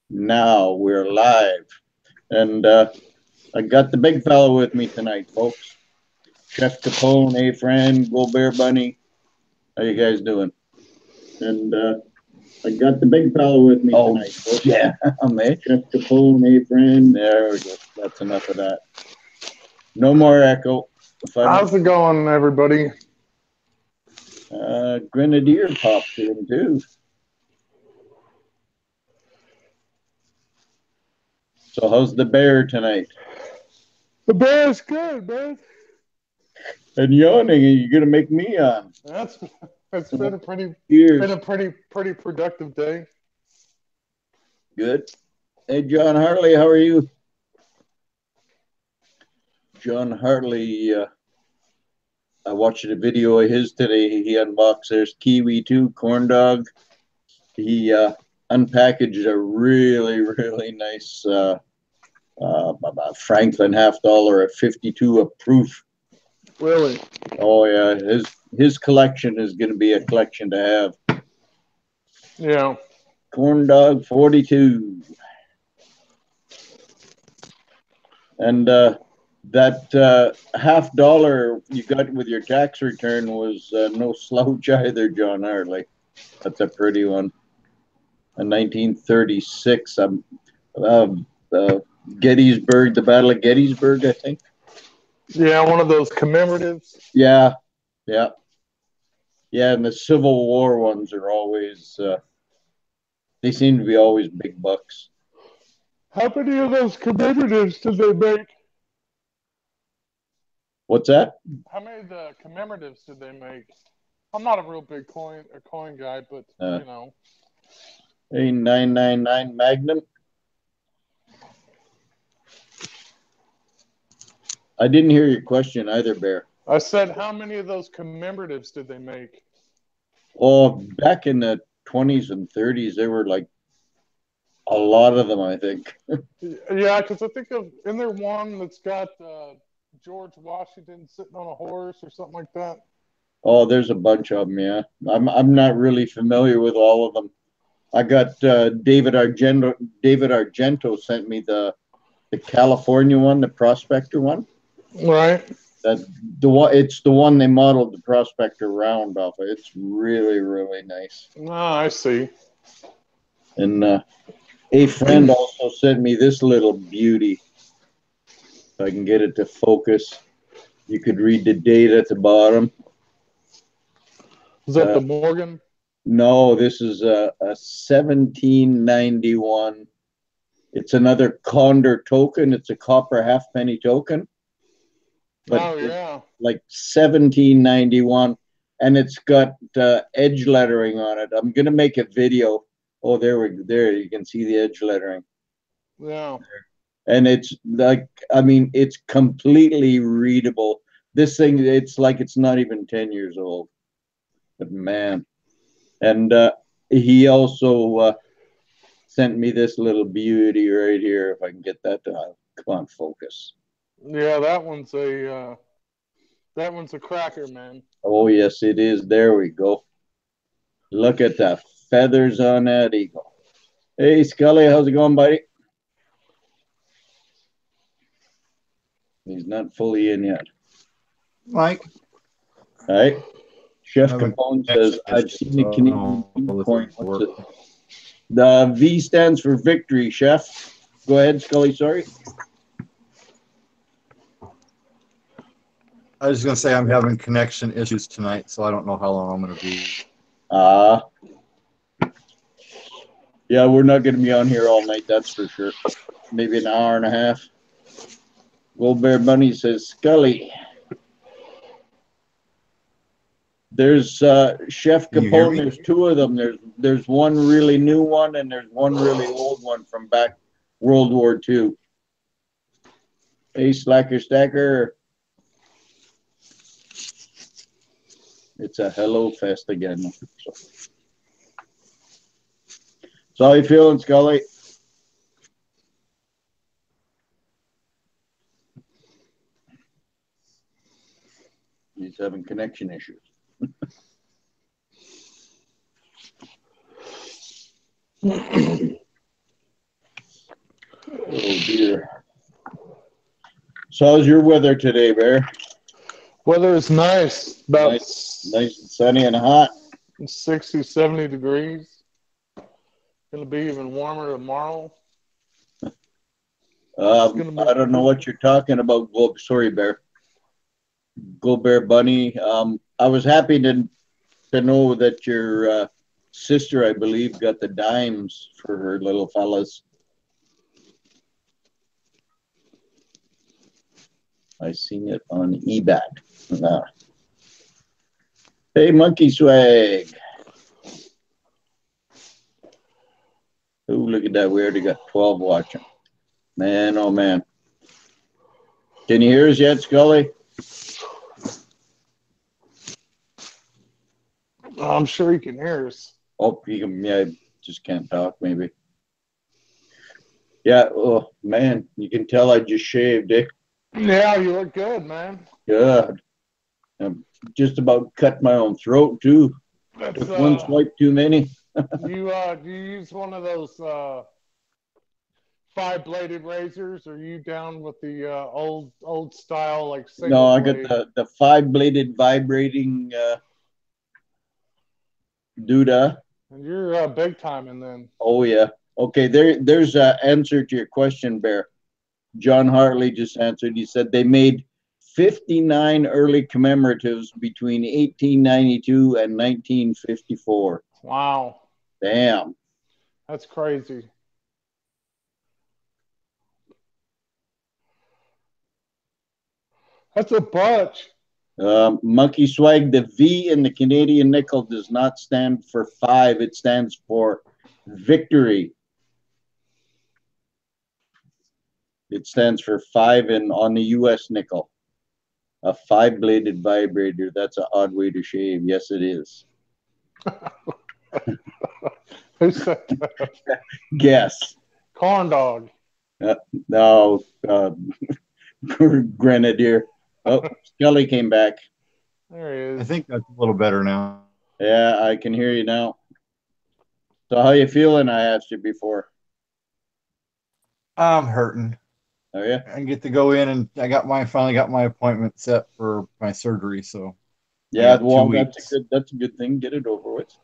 Now we're live. And I got the big fellow with me tonight, folks. Chef Capone, friend, Go Bear Bunny. How you guys doing? And I got the big fellow with me tonight, folks. Yeah, mate. Chef Capone, friend. There we go. That's enough of that. No more echo. How's it going, everybody? Grenadier popped in, too. So how's the bear tonight? The bear's good, man. And yawning, are you gonna make me yawn? That's been a pretty productive day. Good. Hey, John Hartley, how are you? John Hartley, I watched a video of his today. He unboxed there's kiwi too, corn dog. He unpackaged a really nice Franklin $50 at 52 a proof. Really? Oh yeah, his collection is going to be a collection to have. Yeah. Corn dog 42. And that $50 you got with your tax return was no slouch either, John Hartley. That's a pretty one. A 1936. Gettysburg, the Battle of Gettysburg, I think. Yeah, one of those commemoratives. Yeah. And the Civil War ones are always. They seem to be always big bucks. How many of those commemoratives did they make? What's that? How many of the commemoratives did they make? I'm not a real big coin guy, but you know. A 999 Magnum. I didn't hear your question either, Bear. I said, how many of those commemoratives did they make? Oh, back in the 20s and 30s, there were like a lot of them, I think. Yeah, because I think isn't there one that's got George Washington sitting on a horse or something like that? Oh, there's a bunch of them. Yeah, I'm not really familiar with all of them. I got David Argento. David Argento sent me the California one, the Prospector one. Right. It's the one they modeled the Prospector round off of. It's really nice. Ah, I see. And a friend also sent me this little beauty. If I can get it to focus, you could read the date at the bottom. Is that the Morgan? No, this is a 1791. It's another Condor token. It's a copper halfpenny token. But oh yeah, like 1791, and it's got edge lettering on it. I'm gonna make a video. Oh, there you can see the edge lettering. Yeah. And it's like, I mean, it's completely readable. This thing, it's like it's not even 10 years old. But man, and he also sent me this little beauty right here. If I can get that to come on, focus. Yeah, that one's a cracker, man. Oh yes, it is. There we go. Look at the feathers on that eagle. Hey Scully, how's it going, buddy? He's not fully in yet. Mike. All right. Chef Capone says, I've seen the Canadian coin. What's it? The V stands for victory, Chef. Go ahead, Scully. Sorry. I was going to say I'm having connection issues tonight, so I don't know how long I'm going to be. Yeah, we're not going to be on here all night, that's for sure. Maybe an hour and a half. Gold Bear Bunny says, Scully. There's Chef Capone. There's two of them. There's one really new one, and there's one really old one from back World War II. Hey, Slacker Stacker. It's a hello fest again. So how you feeling, Scully? He's having connection issues. Oh dear. So how's your weather today, Bear? Weather is nice. About Nice and sunny and hot. 60, 70 degrees. Going to be even warmer tomorrow. I don't know what you're talking about. Sorry, Bear. Go Bear Bunny. I was happy to know that your sister, I believe, got the dimes for her little fellas. I seen it on eBay. Hey, Monkey Swag. Oh, look at that. We already got 12 watching. Man, oh, man. Can you hear us yet, Scully? I'm sure you can hear us. Oh, he can, yeah, just can't talk, maybe. Yeah, oh, man, you can tell I just shaved, eh? Yeah, you look good, man. Good. I'm just about cut my own throat, too. That's, One swipe too many. do you use one of those 5-bladed razors? Or are you down with the old style, like single No, I blade? got the 5-bladed vibrating Duda. And you're big time, and then. Oh, yeah. Okay, there's an answer to your question, Bear. John Hartley just answered. He said they made 59 early commemoratives between 1892 and 1954. Wow. Damn. That's crazy. That's a bunch. Monkey Swag, the V in the Canadian nickel does not stand for 5. It stands for victory. It stands for 5 on the U.S. nickel. A 5-bladed vibrator. That's an odd way to shave. Yes, it is. Who said that? Guess. Corn dog. No, Grenadier. Oh, Scully came back. There he is. I think that's a little better now. Yeah, I can hear you now. So how you feeling? I asked you before. I'm hurting. Oh yeah. I get to go in, and finally got my appointment set for my surgery. So yeah, well, that's a good thing. Get it over with.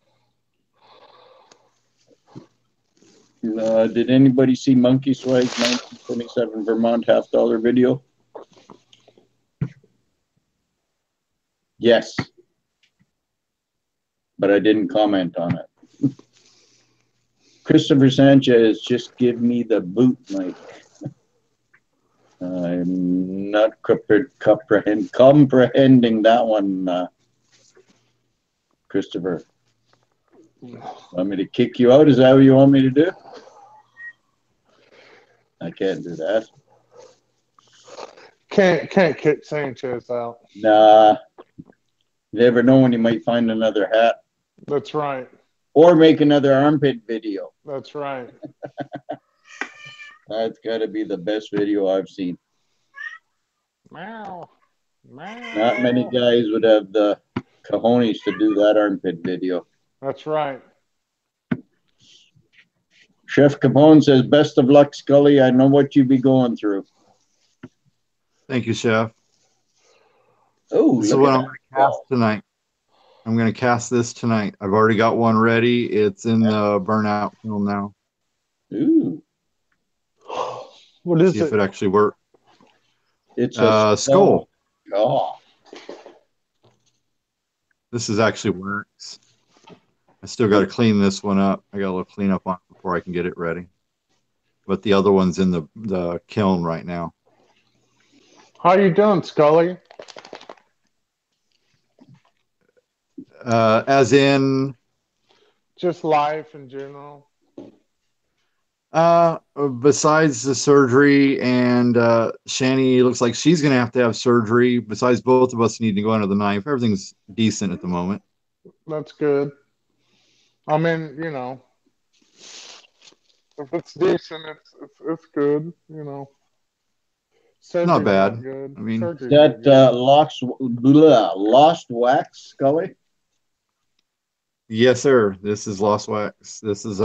Did anybody see Monkey Swag's 1927 Vermont $50 video? Yes, but I didn't comment on it. Christopher Sanchez, just give me the boot, Mike. I'm not comprehending that one, Christopher. Want me to kick you out? Is that what you want me to do? I can't do that. Can't kick Sanchez out. Nah. You never know when you might find another hat. That's right. Or make another armpit video. That's right. That's got to be the best video I've seen. Meow. Meow. Not many guys would have the cojones to do that armpit video. That's right. Chef Capone says, best of luck, Scully. I know what you be going through. Thank you, Chef. Oh, this is what I'm going to cast tonight. I'm going to cast this tonight. I've already got one ready. It's in the burnout film now. Ooh. What is See if it actually works. It's a skull. Oh. This is actually works. I still got to clean this one up. I got a little cleanup on it before I can get it ready. But the other one's in the kiln right now. How you doing, Scully? As in? Just life in general. Besides the surgery, and Shani looks like she's going to have surgery. Besides, both of us need to go under the knife. Everything's decent at the moment. That's good. I mean, if it's decent, it's good. Surgery's not bad. Not good. I mean, that lost wax, Scully? Yes, sir. This is lost wax. This is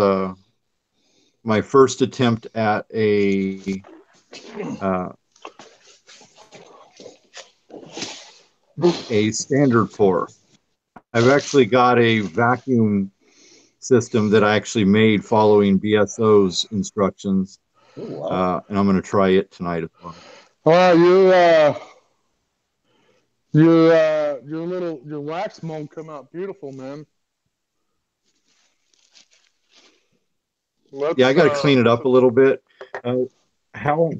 my first attempt at a standard pour. I've actually got a vacuum system that I actually made following BSO's instructions. Oh, wow. And I'm going to try it tonight as well. Your wax mold come out beautiful, man. Yeah, I got to clean it up a little bit. How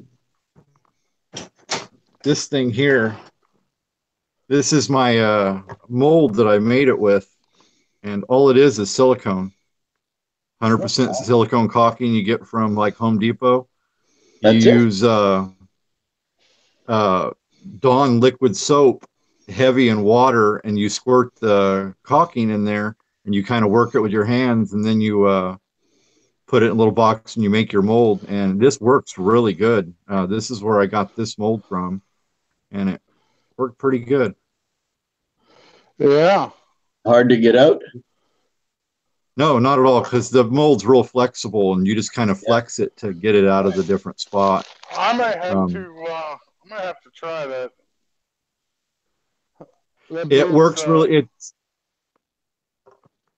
this thing here, this is my mold that I made it with, and all it is silicone. 100% silicone caulking you get from like Home Depot. You That's it? use Dawn liquid soap, heavy in water, and you squirt the caulking in there, and you kind of work it with your hands, and then you put it in a little box and you make your mold. And this works really good. This is where I got this mold from, and it worked pretty good. Yeah. Hard to get out? No, not at all, because the mold's real flexible, and you just kind of flex it to get it out of the different spot. I might have to try that. It works really.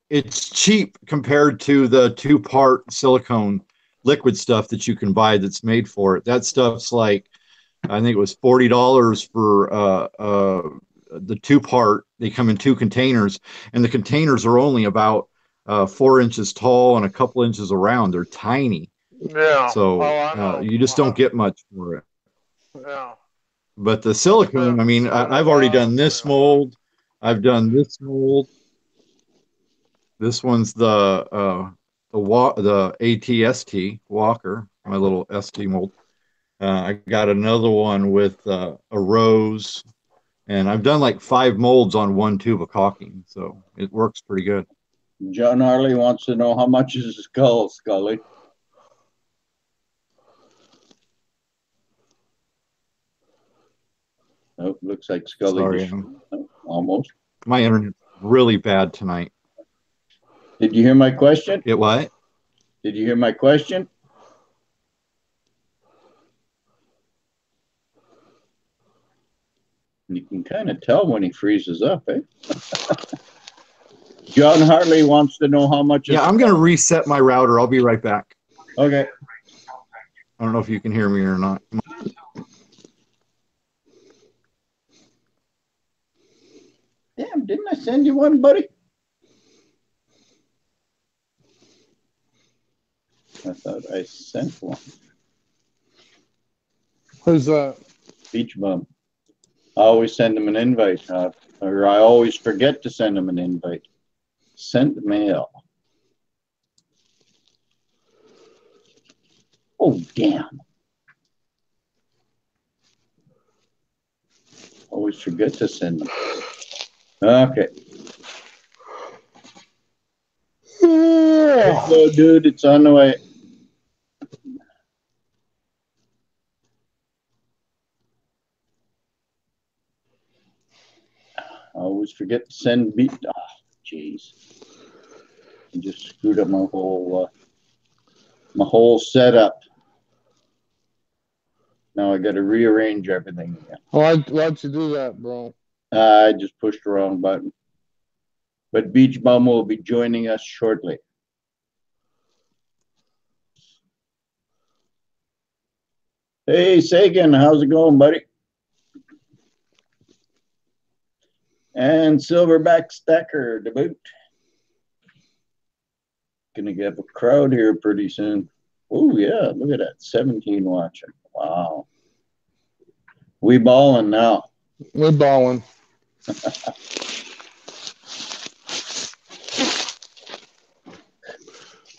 It's cheap compared to the 2-part silicone liquid stuff that you can buy that's made for it. That stuff's like, I think it was $40 for the 2-part. They come in 2 containers, and the containers are only about 4 inches tall and a couple inches around. They're tiny. Yeah. So you just don't get much for it. Yeah. But the silicone, I mean, I've already done this mold. I've done this mold. This one's the ATST Walker, my little ST mold. I got another one with a rose, and I've done like 5 molds on 1 tube of caulking, so it works pretty good. John Harley wants to know how much is a skull, Scully. Oh, looks like Scully. Sorry, almost. My internet's really bad tonight. Did you hear my question? It what? Did you hear my question? You can kind of tell when he freezes up, eh? John Hartley wants to know how much. Yeah, I'm going to reset my router. I'll be right back. Okay. I don't know if you can hear me or not. Damn, didn't I send you one, buddy? I thought I sent one. Who's that? Beach Bum. I always send him an invite, or I always forget to send him an invite. Sent mail. Oh, damn. Always forget to send them. Okay. Hello, dude. It's on the way. I always forget to send beat. Ah, jeez. I just screwed up my whole setup. Now I got to rearrange everything again. Why'd you do that, bro? I just pushed the wrong button. But Beach Bum will be joining us shortly. Hey, Sagan, how's it going, buddy? And Silverback Stacker to boot. Gonna get a crowd here pretty soon. Oh, yeah, look at that. 17 watching. Wow. We balling now. We're balling.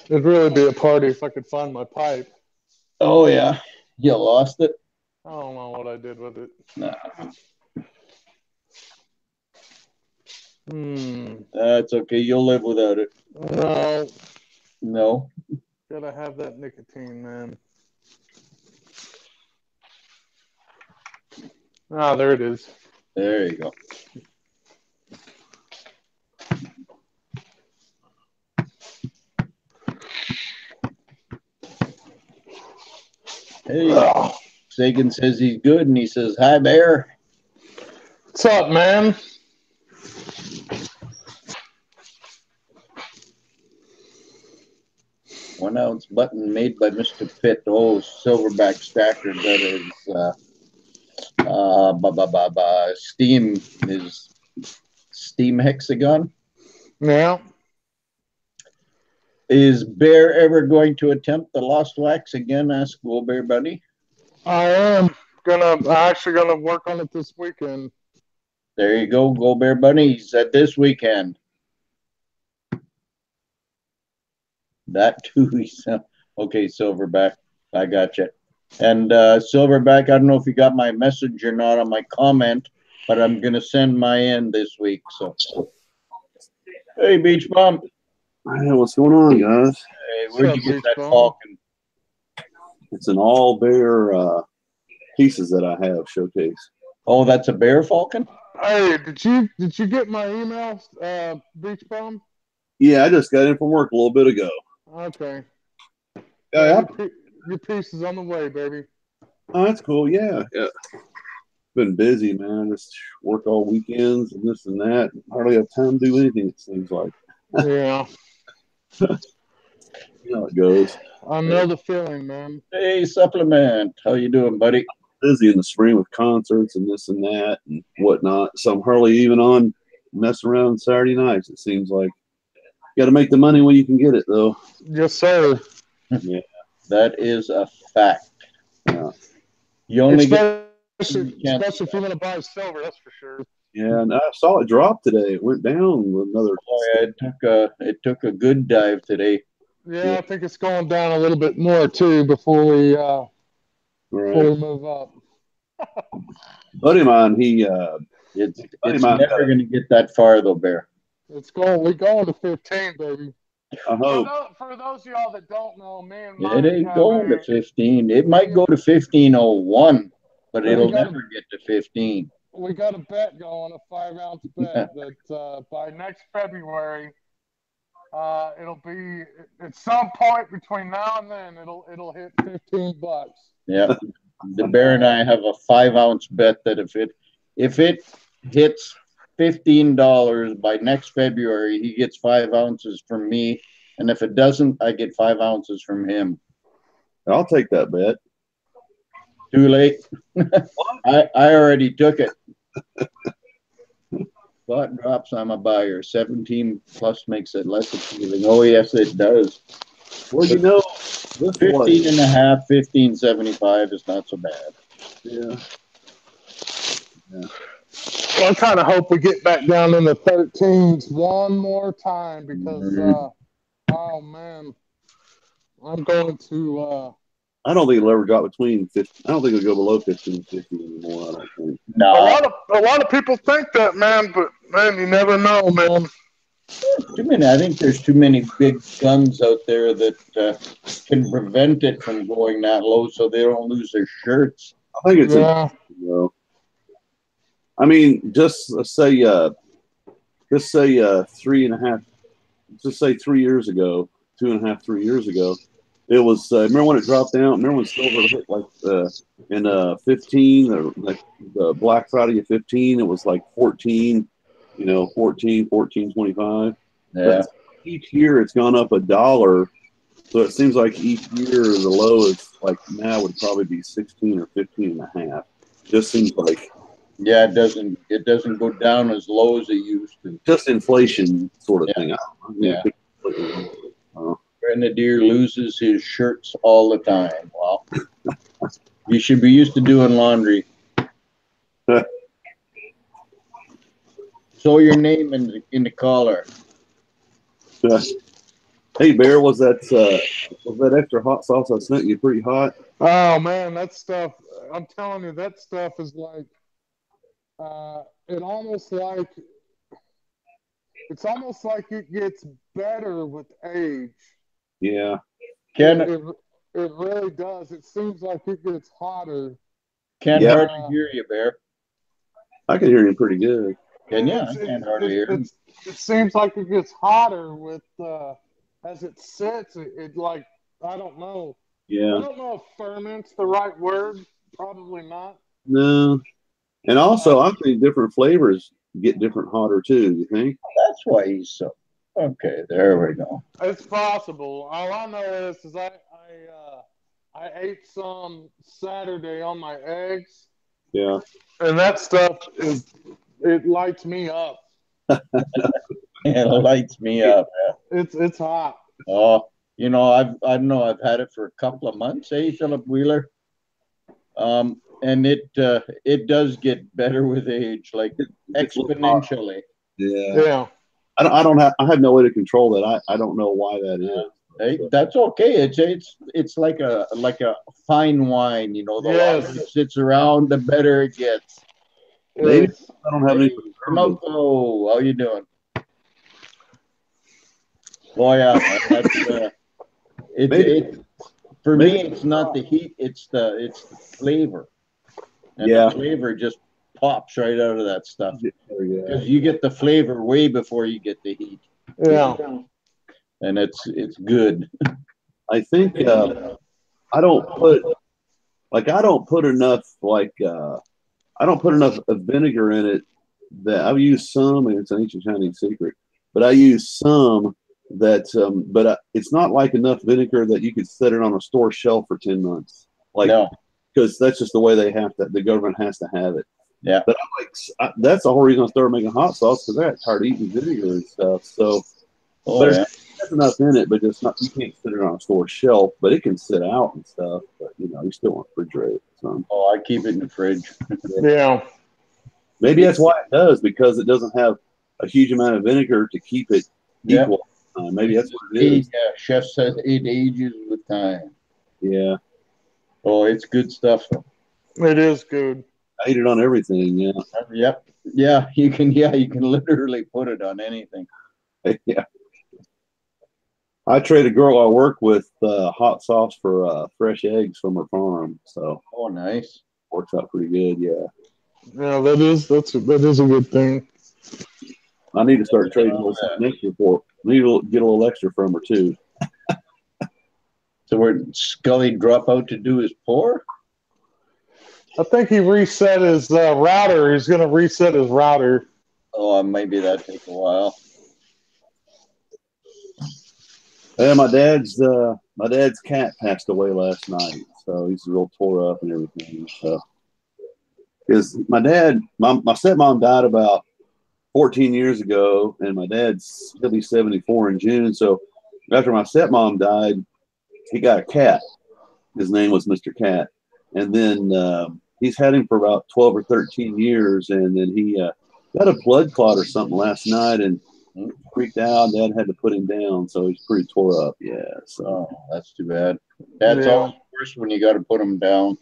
It'd really be a party if I could find my pipe. Oh, yeah. You lost it? I don't know what I did with it. Nah. That's okay. You'll live without it. No. No. Gotta have that nicotine, man. Ah, there it is. There you go. Hey, Sagan says he's good, and he says, "Hi, Bear." What's up, man? 1 ounce button made by Mr. Pitt. Oh, silverback stacker. That is Steam. His Steam hexagon. Yeah. Is Bear ever going to attempt the Lost Wax again? Asked Will Bear Buddy. I am actually gonna work on it this weekend. There you go, Go Bear Bunny. He said this weekend. That too. He said, okay, Silverback. I got you. And Silverback, I don't know if you got my message or not on my comment, but I'm going to send my in this week. So, hey, Beach Bum. Hey, what's going on, guys? Hey, where'd you get Beach that Bum? falcon? It's an all bear pieces that I have showcase. Oh, that's a bear falcon? Hey, did you get my email, Beach Bum? Yeah, I just got in from work a little bit ago. Okay. Yeah. Your piece is on the way, baby. Oh, that's cool. Yeah. Been busy, man. Just work all weekends and this and that. Hardly have time to do anything, it seems like. Yeah. You know how it goes. I know the feeling, man. Hey, Supplement. How you doing, buddy? Busy in the spring with concerts and this and that and whatnot. So I'm hardly even on messing around Saturday nights, it seems like. Got to make the money when you can get it, though. Yes, sir. Yeah. That is a fact. Yeah. You only especially if you're going to buy silver, that's for sure. Yeah, and I saw it drop today. It went down another. Oh, yeah, it took a good dive today. Yeah, I think it's going down a little bit more too before we move up. Buddy of mine, it's never going to get that far though, Bear. We're going to 15, baby. I hope. For those of y'all that don't know, man, it ain't going to 15. It might go to 1501, but it'll never get to 15. We got a bet going, a 5-ounce bet that by next February, it'll be at some point between now and then it'll hit $15. Yeah, the Bear and I have a 5-ounce bet that if it hits $15 by next February, he gets 5 ounces from me, and if it doesn't, I get 5 ounces from him. I'll take that bet. Too late. I already took it. Spot drops, I'm a buyer. 17 plus makes it less appealing. Oh, yes, it does. Well, you know, 15 and a half, 15.75 is not so bad. Yeah. Well, I kind of hope we get back down in the 13s one more time because, oh, man, I'm going to I don't think it'll ever drop between 15. I don't think it'll go below 15.50 anymore. I don't think. No. A lot of people think that, man, but man, you never know, man. Too many. I think there's too many big guns out there that can prevent it from going that low, so they don't lose their shirts. I think it's I mean, just say 3.5. Just say 3 years ago, 2.5, 3 years ago. It was remember when it dropped down? Remember when silver hit like in 15 or like the Black Friday of 15? It was like 14, 14.25. Yeah. But each year it's gone up $1. So it seems like each year the low is like now would probably be 16 or 15.5. Just seems like. Yeah, it doesn't go down as low as it used to. Just inflation sort of thing. Yeah. Grenadier loses his shirts all the time. Well, you should be used to doing laundry. Show your name in the collar. Hey, Bear, was that extra hot sauce I sent you pretty hot? Oh man, that stuff! I'm telling you, that stuff is like, it's almost like it gets better with age. Yeah. It really does. It seems like it gets hotter. Can't hardly hear you, Bear. I can hear you pretty good. Can you? I can't hardly hear you. It seems like it gets hotter with as it sits. It like, I don't know. Yeah. I don't know if ferment's the right word. Probably not. No. And also, I think different flavors get different hotter too. You think? That's why he's so. Okay, there we go. It's possible. All I know is I ate some Saturday on my eggs, Yeah. and that stuff it lights me up. It lights me up. It's hot. Oh, I know I've had it for a couple of months, Philip Wheeler. And it does get better with age, like exponentially. Yeah. Yeah. I have no way to control that. I don't know why that is. Hey, that's okay. It's like a fine wine, the Yes. longer it sits around, the better it gets. Maybe Yes. I don't have any. How you doing? Oh yeah, for me it's not the heat, it's the flavor, and the flavor just pops right out of that stuff because you get the flavor way before you get the heat. Yeah. And it's good. I think I don't put enough I don't put enough vinegar in it. That I've used some, and it's an ancient Chinese secret, but I use some that, it's not like enough vinegar that you could set it on a store shelf for 10 months. Because that's just the way the government has to have it. Yeah. But that's the whole reason I started making hot sauce, because I got tired of eating vinegar and stuff. So, there's enough in it, but it's not. You can't sit it on a store shelf, but it can sit out and stuff. But you still want to refrigerate it. So. Oh, I keep it in the fridge. Yeah. Maybe that's why it does, because it doesn't have a huge amount of vinegar to keep it equal. Maybe that's what it is. Yeah, chef says it ages with time. Yeah. Oh, it's good stuff. It is good. I eat it on everything. Yeah. Yep. Yeah, you can. Yeah, you can literally put it on anything. Yeah. I trade a girl I work with hot sauce for fresh eggs from her farm. So. Oh, nice. Works out pretty good. Yeah. Yeah, that is a good thing. I need to start trading a little something extra for. I need to get a little extra from her too. So where Scully drop out to do his pour? I think he reset his router. He's going to reset his router. Oh, maybe that take a while. Yeah, my dad's cat passed away last night, so he's real tore up and everything. So, because my stepmom died about 14 years ago, and my he'll be 74 in June. So after my stepmom died, he got a cat. His name was Mr. Cat. And then he's had him for about 12 or 13 years. And then he got a blood clot or something last night and freaked out. Dad had to put him down. So he's pretty tore up. Yeah. So that's too bad. That's always worse when you got to put him down.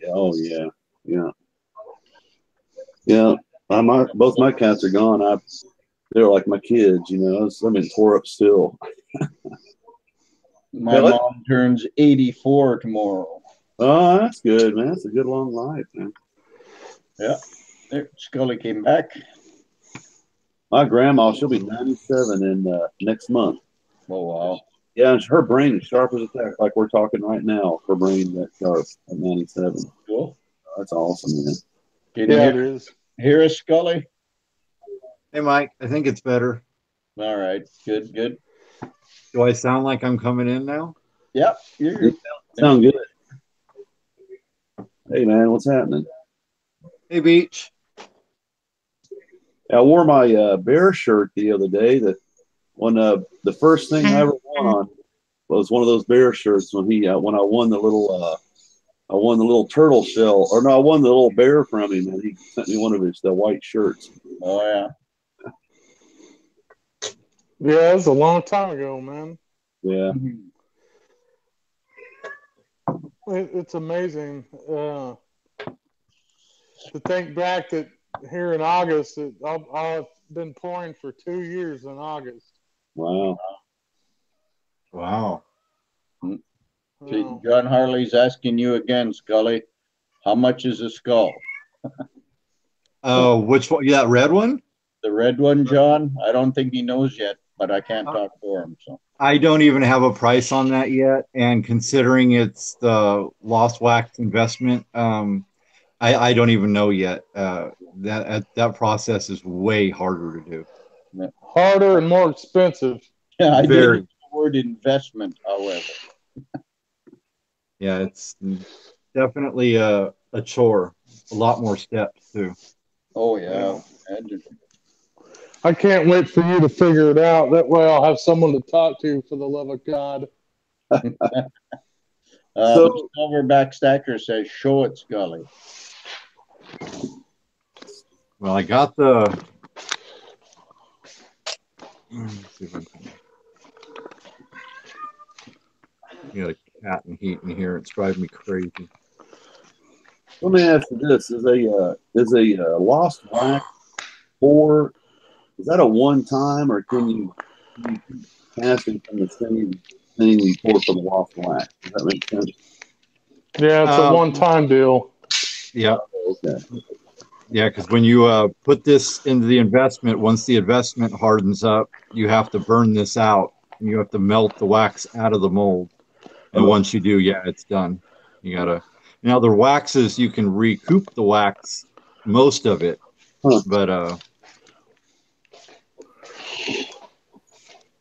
Oh, yeah. Yeah. Yeah. Both my cats are gone. They're like my kids, I'm tore up still. My mom turns 84 tomorrow. Oh, that's good, man. That's a good long life, man. Yeah. There, Scully came back. My grandma, she'll be 97 in next month. Oh, wow. Yeah, and her brain is sharp as a tack, like we're talking right now. Her brain that sharp at 97. Cool. That's awesome, man. It is. Hear us, Scully? Hey, Mike. I think it's better. All right. Good. Do I sound like I'm coming in now? Yep. You sound good. Hey, man, what's happening? Hey, Beach. I wore my bear shirt the other day. The first thing I ever won on was one of those bear shirts when I won the little turtle shell, or no, I won the little bear from him, and he sent me one of the white shirts. Oh yeah. Yeah, it was a long time ago, man. Yeah. It's amazing to think back that here in August, I've been pouring for 2 years in August. Wow. See, John Harley's asking you again, Scully. How much is a skull? Oh, which one? Yeah, that red one? The red one, John? I don't think he knows yet. but I can't talk for them. So I don't even have a price on that yet, and considering it's the Lost Wax investment, I don't even know yet. That process is way harder to do. Harder and more expensive. yeah, I did Very. use the word investment, however. Yeah, it's definitely a chore. A lot more steps too. Oh yeah. Imagine. I can't wait for you to figure it out. That way I'll have someone to talk to, for the love of God. The So- silverback stacker says, "Show it, Scully." Well, I got the. Let's see if I can. You know, cat and heat in here. It's driving me crazy. Let me ask you this: is a Lost Wax pour? Is that a one time, or can you keep casting from the same thing you pour from the Lost Wax? Does that make sense? Yeah, it's a one-time deal. Yeah, Okay. yeah. Because when you put this into the investment, once the investment hardens up, you have to burn this out. And you have to melt the wax out of the mold. And once you do, yeah, it's done. You gotta. Now the waxes, you can recoup the wax, most of it, but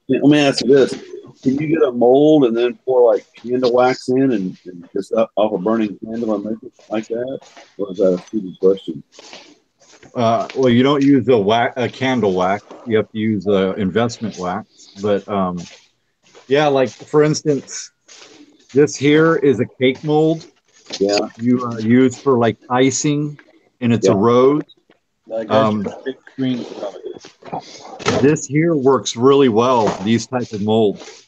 Let me ask you this: can you get a mold and then pour like candle wax in and just off a burning candle and make it like that? Or is that a stupid question? well, you don't use a candle wax. You have to use investment wax. But yeah, like for instance, this here is a cake mold Yeah. you use for like icing, and it's Yeah. a rose. I got your big screen, Scully. This here works really well. These type of molds.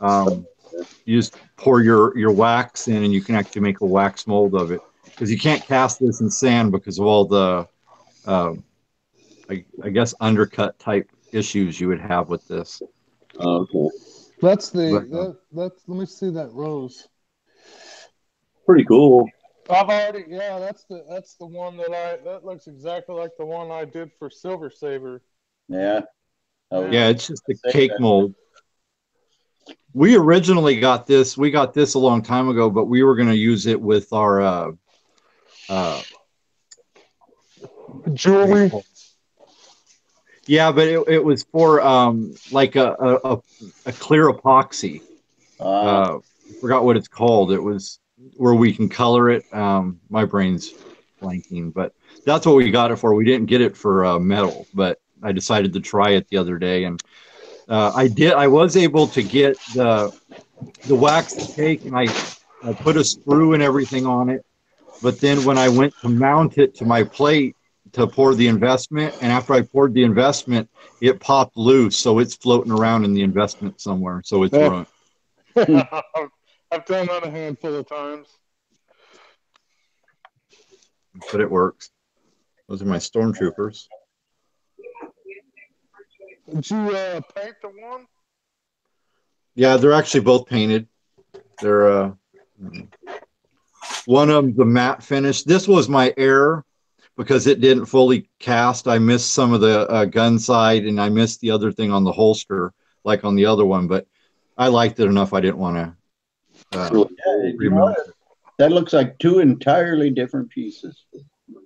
You just pour your wax in, and you can actually make a wax mold of it, because you can't cast this in sand because of all the I guess undercut type issues you would have with this. Okay. That's But, let me see that rose. Pretty cool. That's the one that looks exactly like the one I did for Silver Saber. Yeah. Yeah, it's just a cake mold. We originally got this. We got this a long time ago, but we were going to use it with our jewelry. Yeah, but it was for like a clear epoxy. I forgot what it's called. It was where we can color it. My brain's blanking, but that's what we got it for. We didn't get it for metal, but I decided to try it the other day, and I did. I was able to get the wax cake, and I put a screw and everything on it. But then when I went to mount it to my plate to pour the investment, and after I poured the investment, it popped loose, so it's floating around in the investment somewhere. So it's ruined. I've done that a handful of times. But it works. Those are my stormtroopers. Did you paint the one? Yeah, they're actually both painted. They're one of them the matte finish. This was my error because it didn't fully cast. I missed some of the gun side, and I missed the other thing on the holster, like on the other one. But I liked it enough. I didn't want to. That looks like two entirely different pieces.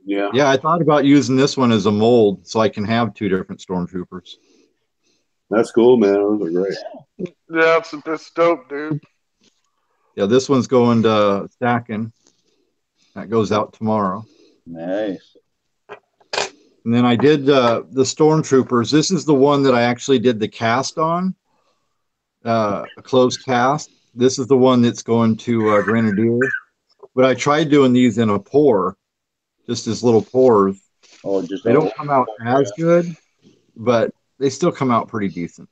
Yeah. Yeah, I thought about using this one as a mold so I can have two different stormtroopers. That's cool, man. Those are great. Yeah, it's dope, dude. Yeah, this one's going to stacking. That goes out tomorrow. Nice. And then I did the stormtroopers. This is the one that I actually did the cast on, a closed cast. This is the one that's going to Grenadier. But I tried doing these in a pour, just as little pours. Oh, they don't come out as good, but they still come out pretty decent.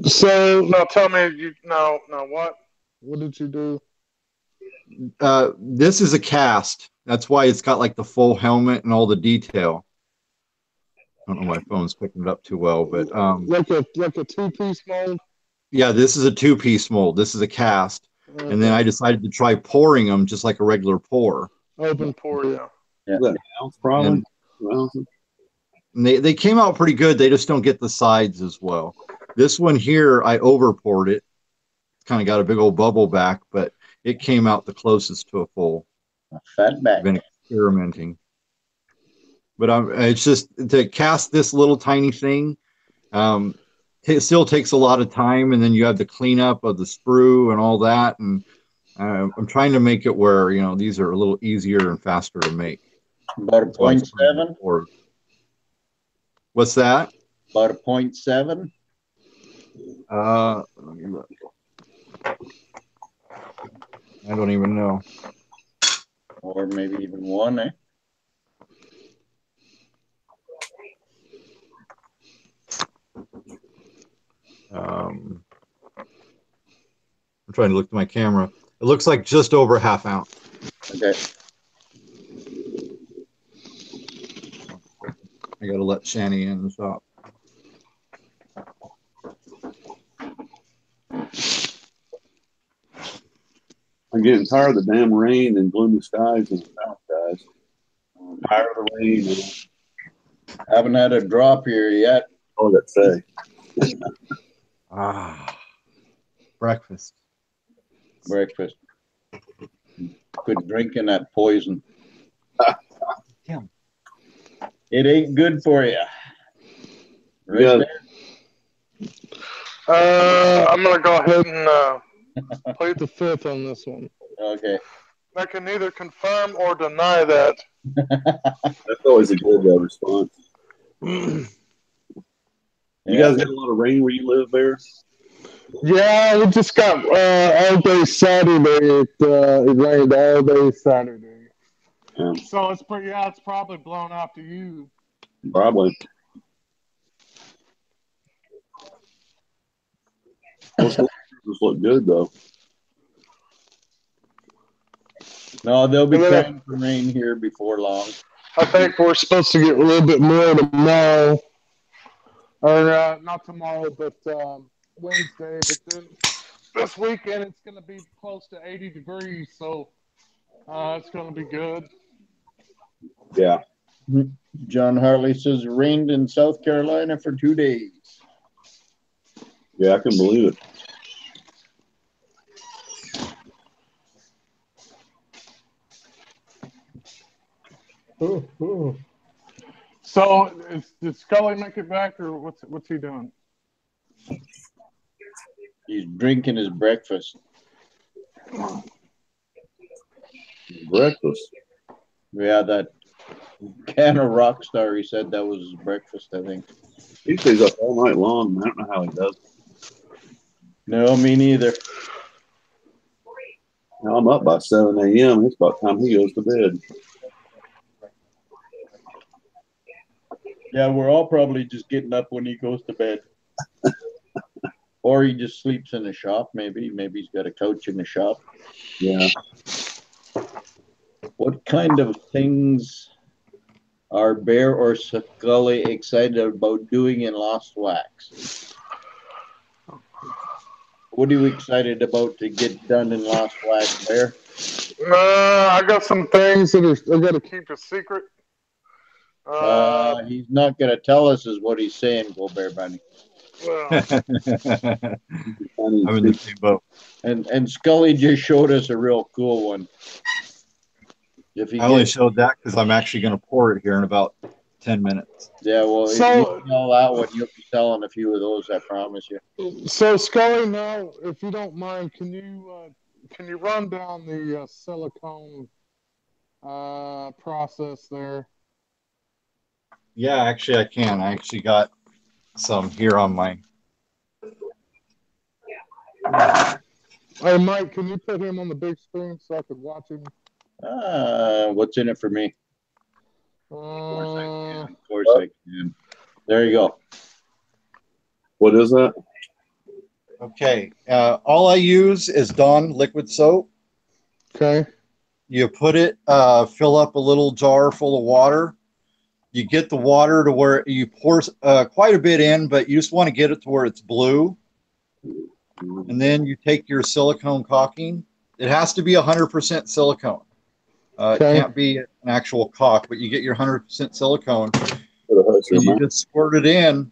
So now tell me, now what? What did you do? This is a cast. That's why it's got like the full helmet and all the detail. I don't know, my phone's picking it up too well, but like a two-piece mold. Yeah, this is a two-piece mold. This is a cast, and then I decided to try pouring them just like a regular pour. Open pour, yeah. Yeah. Ounce, probably. And they came out pretty good. They just don't get the sides as well. This one here, I over poured it. It's kind of got a big old bubble back, but it came out the closest to a full. A fat back. I've been experimenting. But it's just to cast this little tiny thing. It still takes a lot of time, and then you have the cleanup of the sprue and all that. And I'm trying to make it where, you know, these are a little easier and faster to make. About a 0.7. What's that? About a 0.7. Let me look. I don't even know. Or maybe even 1, eh? I'm trying to look at my camera. It looks like just over a half ounce. Okay. I got to let Shani in the shop. I'm getting tired of the damn rain and gloomy skies in the south, guys. I'm tired of the rain. Man. Haven't had a drop here yet. Oh, let's say. Breakfast. Breakfast. Quit drinking that poison. Damn. It ain't good for you. Right Yeah. there. I'm gonna go ahead and plead the fifth on this one. Okay. I can neither confirm or deny that. That's always a good response. You guys get a lot of rain where you live, Bear? Yeah, we just got all day Saturday. It rained all day Saturday. Yeah. So it's probably blown out to you. Probably. Those look good though. No, they'll be praying for rain here before long. I think we're supposed to get a little bit more tomorrow, or not tomorrow, but Wednesday. But then this weekend it's going to be close to 80 degrees, so it's going to be good. Yeah. John Harley says it rained in South Carolina for 2 days. Yeah, I can believe it. So did Scully make it back, or what's he doing? He's drinking his breakfast. Breakfast. Yeah, that can of Rockstar, he said that was his breakfast, I think. He stays up all night long. I don't know how he does. No, me neither. Now I'm up by 7 a.m. It's about time he goes to bed. Yeah, we're all probably just getting up when he goes to bed. Or he just sleeps in the shop, maybe. Maybe he's got a couch in the shop. Yeah. What kind of things are Bear or Scully excited about doing in Lost Wax? What are you excited about to get done in Lost Wax, Bear? I got some things that I got to keep a secret. He's not going to tell us is what he's saying, Go Bear Bunny. Well, I'm in the same boat. And Scully just showed us a real cool one. If I only showed that because I'm actually going to pour it here in about 10 minutes. Yeah, well, if you tell that one, you'll be selling a few of those, I promise you. So Scully, now, if you don't mind, can you run down the silicone process there? Yeah, actually I can. I actually got some here on my. Hey, Mike, can you put him on the big screen so I could watch him? What's in it for me? Of course I can. There you go. What is that? Okay. All I use is Dawn liquid soap. Okay. You put it, fill up a little jar full of water. You get the water to where you pour quite a bit in, but you just want to get it to where it's blue. And then you take your silicone caulking. It has to be 100% silicone. It can't be an actual caulk, but you get your 100% silicone. and you just squirt it in.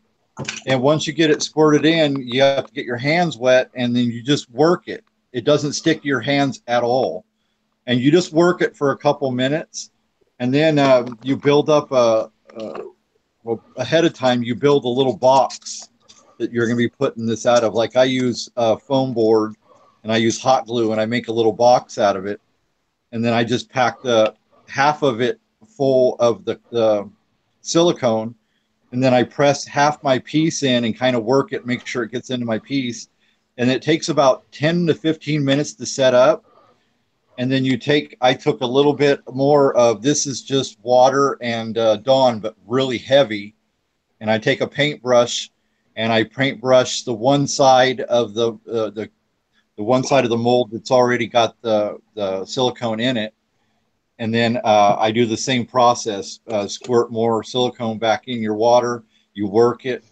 And once you get it squirted in, you have to get your hands wet, and then you just work it. It doesn't stick to your hands at all. And you just work it for a couple minutes, and then you build up well, ahead of time, you build a little box that you're going to be putting this out of. Like I use a foam board, and I use hot glue, and I make a little box out of it. And then I just pack the half of it full of the silicone, and then I press half my piece in and kind of work it, make sure it gets into my piece. And it takes about 10 to 15 minutes to set up. And then I took a little bit more of, this is just water and Dawn, but really heavy. And I take a paintbrush and I paintbrush the one side of the one side of the mold that's already got the silicone in it. And then I do the same process, squirt more silicone back in your water, you work it,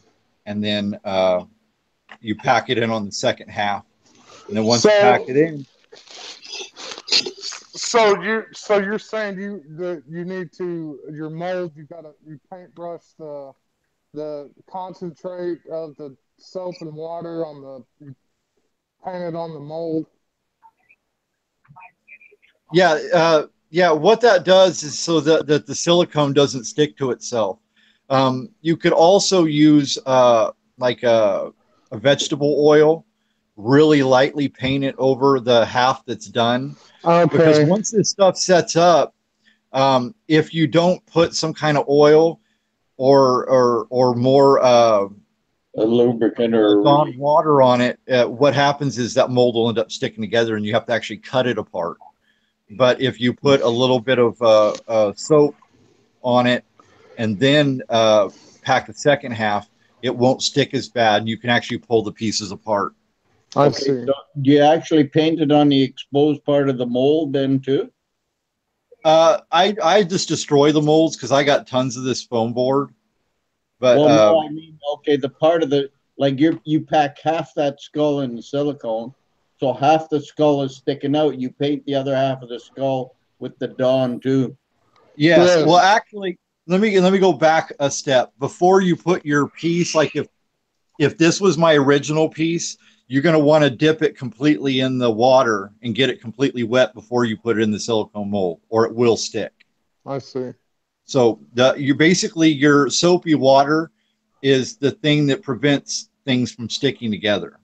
and then you pack it in on the second half. And then once you pack it in. So you're saying you need to, your mold, you paintbrush the concentrate of the soap and water you paint it on the mold. Yeah, yeah. What that does is so that the silicone doesn't stick to itself. You could also use like a vegetable oil, really lightly paint it over the half that's done. Okay. Because once this stuff sets up, if you don't put some kind of oil or more a lubricant or water on it, what happens is that mold will end up sticking together, and you have to actually cut it apart. But if you put a little bit of soap on it and then pack the second half, it won't stick as bad, and you can actually pull the pieces apart. I see. So do you actually paint it on the exposed part of the mold then too? I just destroy the molds because I got tons of this foam board. But well, no, I mean, okay, the part of the, like you pack half that skull in the silicone, so half the skull is sticking out. You paint the other half of the skull with the Dawn too. Yes. Well, actually, let me go back a step. Before you put your piece, like if this was my original piece, you're going to want to dip it completely in the water and get it completely wet before you put it in the silicone mold, or it will stick. I see. So your soapy water is the thing that prevents things from sticking together.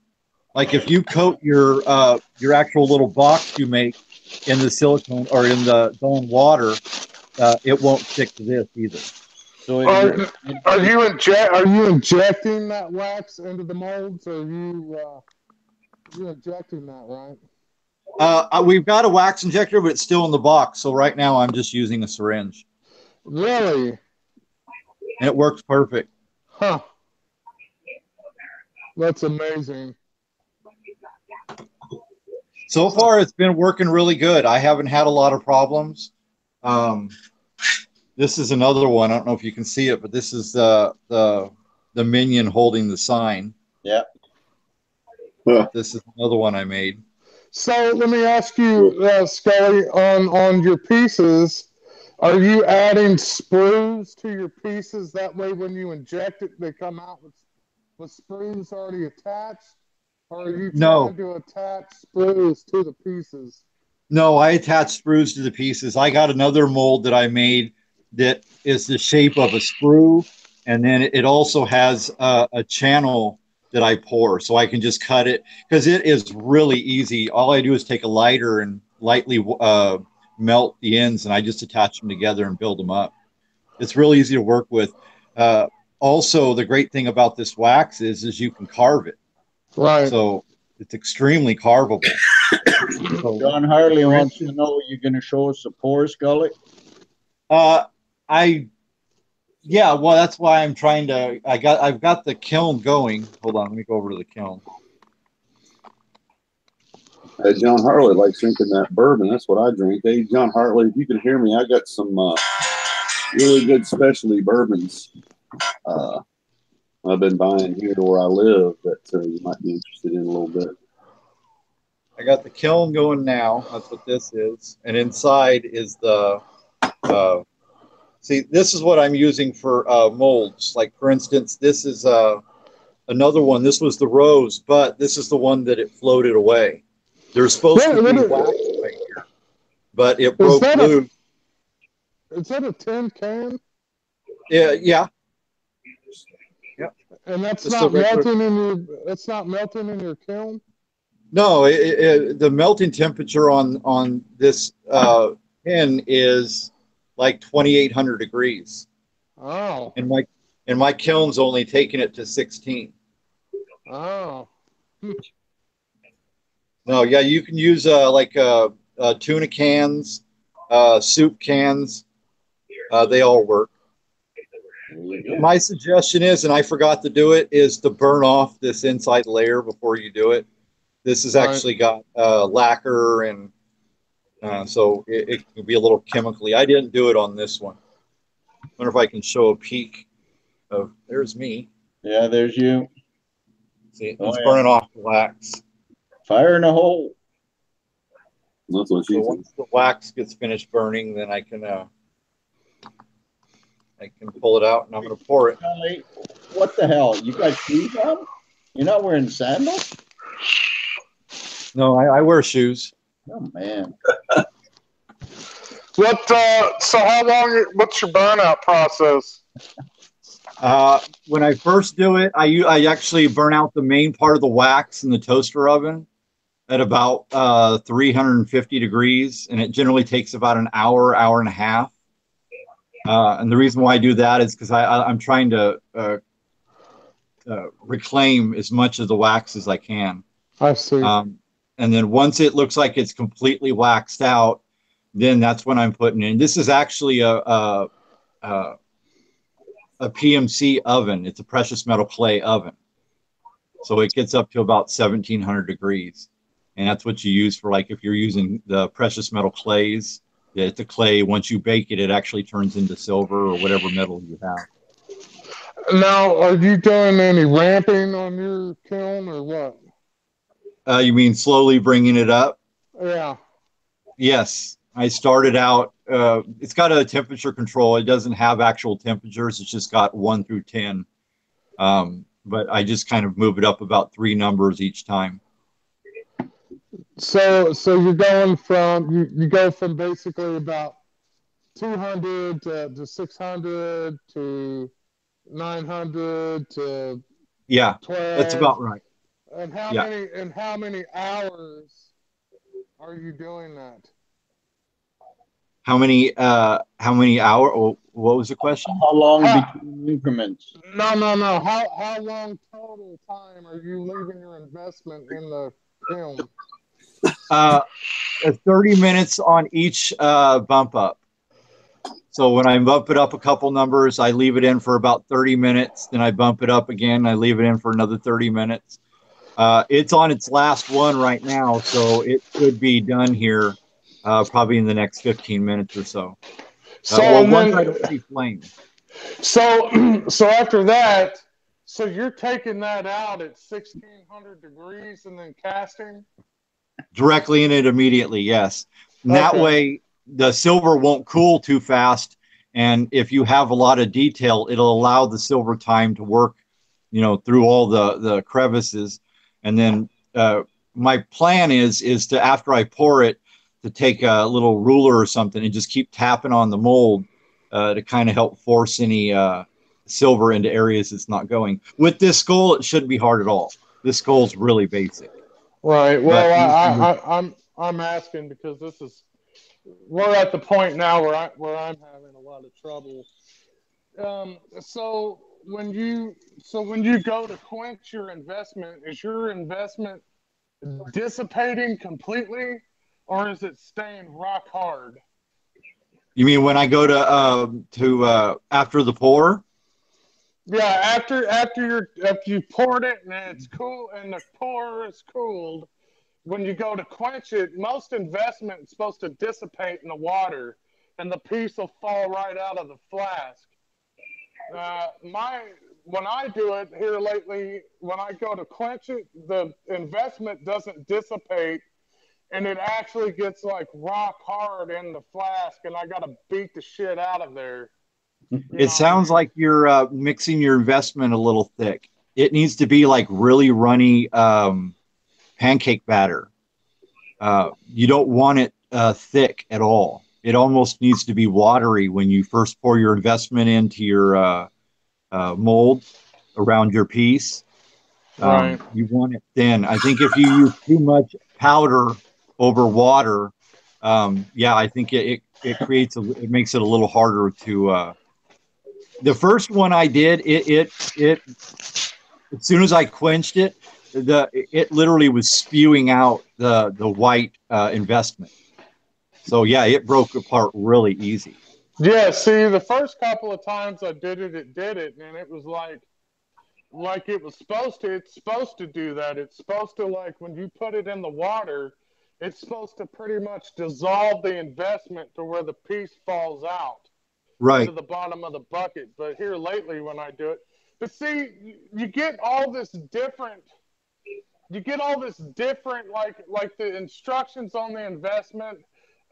Like if you coat your actual little box you make in the silicone or in the Dawn water, it won't stick to this either. So are you injecting that wax into the molds, or you're injecting that, right? We've got a wax injector, but it's still in the box. So right now I'm just using a syringe. Really? And it works perfect. Huh. That's amazing. So far, it's been working really good. I haven't had a lot of problems. This is another one. I don't know if you can see it, but this is the minion holding the sign. Yeah. This is another one I made. So let me ask you, Scully, on your pieces, are you adding sprues to your pieces? That way when you inject it, they come out with sprues already attached? Or are you trying to attach sprues to the pieces? No, I attach sprues to the pieces. I got another mold that I made that is the shape of a sprue, and then it also has a channel that I pour, so I can just cut it, because it is really easy. All I do is take a lighter and lightly melt the ends, and I just attach them together and build them up. It's really easy to work with. Also, the great thing about this wax is you can carve it. Right. So it's extremely carvable. So, John Harley wants to know, are you going to show us the pour, Scully? Yeah, well, that's why I'm trying to. I've got the kiln going. Hold on, let me go over to the kiln. John Harley likes drinking that bourbon. That's what I drink. Hey, John Harley, if you can hear me, I got some really good specialty bourbons I've been buying here where I live that you might be interested in a little bit. I got the kiln going now. That's what this is. And inside is the See, this is what I'm using for molds. Like, for instance, this is another one. This was the rose, but this is the one that it floated away. There's supposed to be wax right here, but it broke loose. Is that a tin can? Yeah. And that's Just not regular... melting in your. It's not melting in your kiln. No, the melting temperature on this pin is like 2,800 degrees. Oh. And my kiln's only taking it to 16. Oh. No, yeah, you can use tuna cans, soup cans. They all work. My suggestion is, and I forgot to do it, is to burn off this inside layer before you do it. This has actually got lacquer, and so it can be a little chemically. I didn't do it on this one. Wonder if I can show a peek of. There's me. Yeah, there's you. See, it's burning off the wax. Fire in a hole. That's what she So said. once the wax gets finished burning, then I can pull it out, and I'm going to pour it. Charlie, what the hell? You got shoes on? You're not wearing sandals? No, I wear shoes. Oh man. So how long? What's your burnout process? When I first do it, I actually burn out the main part of the wax in the toaster oven at about 350 degrees, and it generally takes about an hour, hour and a half. And the reason why I do that is because I'm trying to reclaim as much of the wax as I can. I see. And then once it looks like it's completely waxed out, then that's when I'm putting in. This is actually a PMC oven. It's a precious metal clay oven. So it gets up to about 1,700 degrees. And that's what you use for, like, if you're using the precious metal clays, it's a clay. Once you bake it, it actually turns into silver or whatever metal you have. Now, are you doing any ramping on your kiln or what? You mean slowly bringing it up? Yeah. Yes. I started out, it's got a temperature control. It doesn't have actual temperatures. It's just got 1 through 10. But I just kind of move it up about 3 numbers each time. So you're going from you go from basically about 200 to 600 to 900 to Yeah, 12. that's about right. And how many hours are you doing that? How many hour? Oh, what was the question? How long between increments? No. How long total time are you leaving your investment in the kiln? 30 minutes on each bump up. So when I bump it up a couple numbers, I leave it in for about 30 minutes. Then I bump it up again. I leave it in for another 30 minutes. It's on its last one right now, so it should be done here probably in the next 15 minutes or so. Once I don't see flame. So after that, so you're taking that out at 1,600 degrees and then casting? Directly in it immediately, yes. And that way, the silver won't cool too fast. And if you have a lot of detail, it'll allow the silver time to work, through all the crevices. And then my plan is to, after I pour it, to take a little ruler or something and just keep tapping on the mold to kind of help force any silver into areas it's not going. With this skull, it shouldn't be hard at all. This skull's really basic. Right. Well, I'm asking because we're at the point now where I'm having a lot of trouble. So when you go to quench your investment, is your investment dissipating completely, or is it staying rock hard? You mean when I go to after the pour? Yeah, after you poured it and it's cool and the pour is cooled, when you go to quench it, most investment is supposed to dissipate in the water, and the piece will fall right out of the flask. When I do it here lately, when I go to quench it, the investment doesn't dissipate, and it actually gets like rock hard in the flask, and I got to beat the shit out of there. It sounds like you're mixing your investment a little thick. It needs to be like really runny pancake batter. You don't want it thick at all. It almost needs to be watery when you first pour your investment into your mold around your piece. Right. You want it thin. I think if you use too much powder over water, I think it creates it makes it a little harder to. The first one I did, it as soon as I quenched it, it literally was spewing out the white investment. So yeah, it broke apart really easy. Yeah, see, the first couple of times I did it, and it was like it was supposed to. It's supposed to do that. It's supposed to, like, when you put it in the water, it's supposed to pretty much dissolve the investment to where the piece falls out Right. to the bottom of the bucket. But here lately, when I do it, but see, you get all this different. You get all this different, like the instructions on the investment.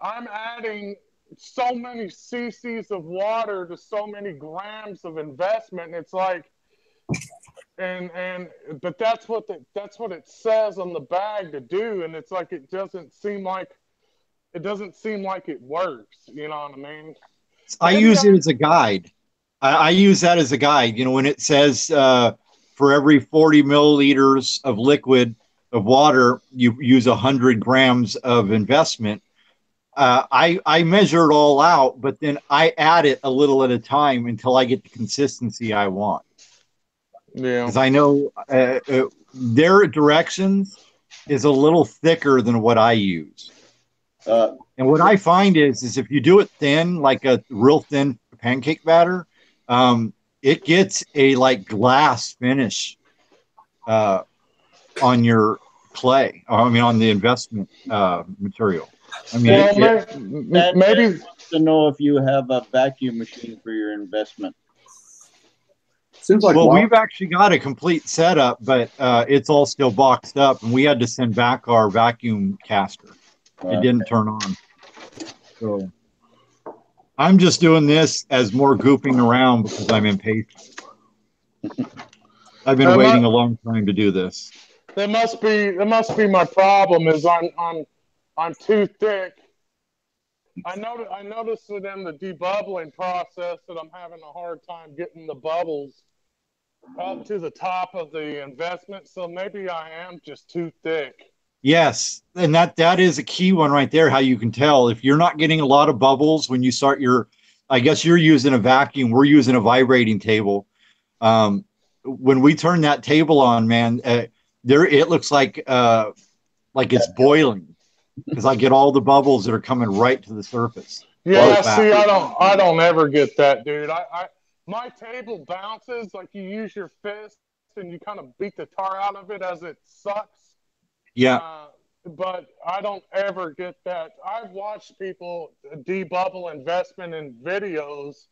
I'm adding so many cc's of water to so many grams of investment, and it's like, but that's what it says on the bag to do, and it's like it doesn't seem like it works. You know what I mean? I use it as a guide. I use that as a guide. You know, when it says for every 40 milliliters of liquid of water, you use 100 grams of investment. I measure it all out, but then I add it a little at a time until I get the consistency I want. Yeah. Because I know their directions is a little thicker than what I use. And what I find is if you do it thin, like a real thin pancake batter, it gets a like glass finish on your clay. I mean, on the investment material. I mean, well, maybe to know if you have a vacuum machine for your investment. Seems like we've actually got a complete setup, but it's all still boxed up, and we had to send back our vacuum caster. It didn't turn on. So I'm just doing this as more gooping around because I'm impatient. I've been waiting a long time to do this. That must be my problem. Is I'm too thick. I noticed it in the debubbling process that I'm having a hard time getting the bubbles up to the top of the investment. So maybe I am just too thick. Yes, and that is a key one right there. How you can tell if you're not getting a lot of bubbles when you start your. I guess you're using a vacuum. We're using a vibrating table. When we turn that table on, man, there it looks like it's boiling because I get all the bubbles that are coming right to the surface. Yeah, see, I don't ever get that, dude. My table bounces like you use your fist and you kind of beat the tar out of it as it sucks. Yeah. But I don't ever get that. I've watched people debubble investment in videos,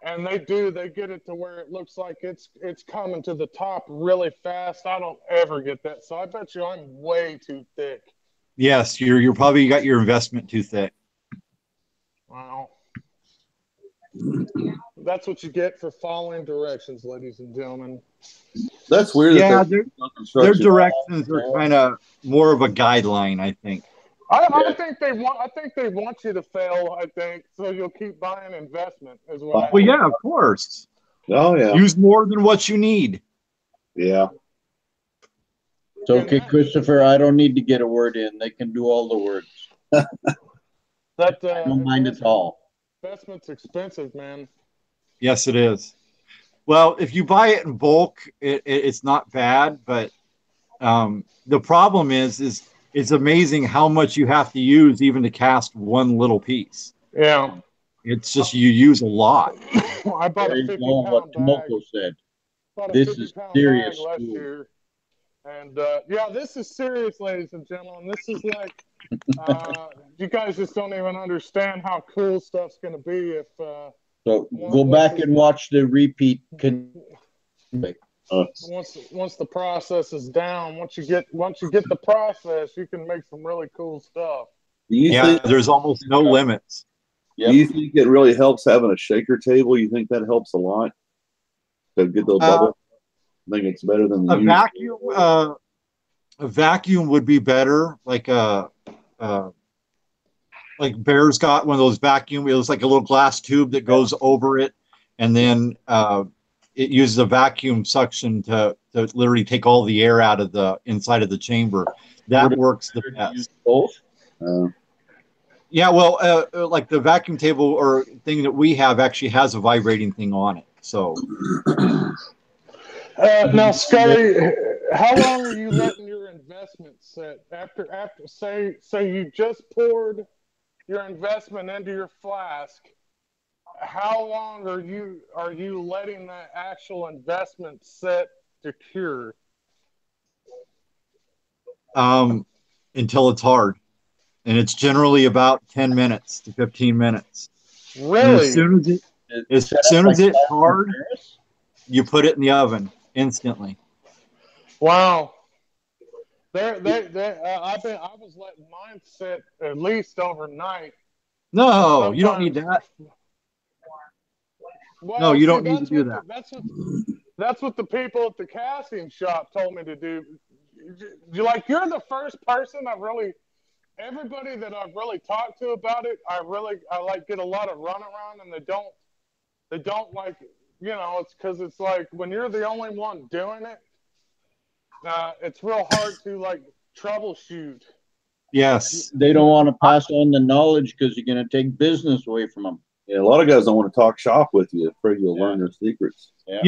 and they get it to where it looks like it's coming to the top really fast. I don't ever get that. So I bet you I'm way too thick. Yes, you're probably got your investment too thick. Wow. That's what you get for following directions, ladies and gentlemen. That's weird. Yeah, their directions are kind of more of a guideline, I think. I think they want you to fail. I think so. You'll keep buying investment as well. Well, yeah, of course. Oh yeah. Use more than what you need. Yeah. It's okay, Christopher. I don't need to get a word in. They can do all the words. I don't mind at all. Investment's expensive, man. Yes, it is. Well, if you buy it in bulk, it's not bad, but the problem is it's amazing how much you have to use even to cast one little piece. Yeah. It's just you use a lot. I bought a 50-pound bag. Tomoko said. This is serious last year. And yeah, this is serious, ladies and gentlemen. This is like, you guys just don't even understand how cool stuff's going to be if. So go back and watch the repeat. Once the process is down, once you get the process, you can make some really cool stuff. Yeah, there's almost no limits. Yep. Do you think it really helps having a shaker table? You think that helps a lot to get those bubbles? I think it's better than the A vacuum. A vacuum would be better. Like Bear's got one of those vacuum. It was like a little glass tube that goes over it, and then it uses a vacuum suction to literally take all the air out of the inside of the chamber. That works the best. Both. Yeah, well, like the vacuum table or thing that we have actually has a vibrating thing on it. So now, Scotty, how long are you letting your investment sit after say you just poured your investment into your flask? How long are you letting that actual investment sit to cure? Until it's hard, and it's generally about 10 minutes to 15 minutes. Really? And as soon as it's hard, you put it in the oven instantly. Wow. I was letting mine sit at least overnight. No, you don't need that. Well, no, you don't need to do that. That's what the people at the casting shop told me to do. You're the first person everybody that I've really talked to about it, I like get a lot of runaround, and they don't like, it's because it's like when you're the only one doing it, it's real hard to like troubleshoot. Yes. They don't want to pass on the knowledge because you're going to take business away from them. Yeah, a lot of guys don't want to talk shop with you, afraid you'll learn their secrets. Yeah.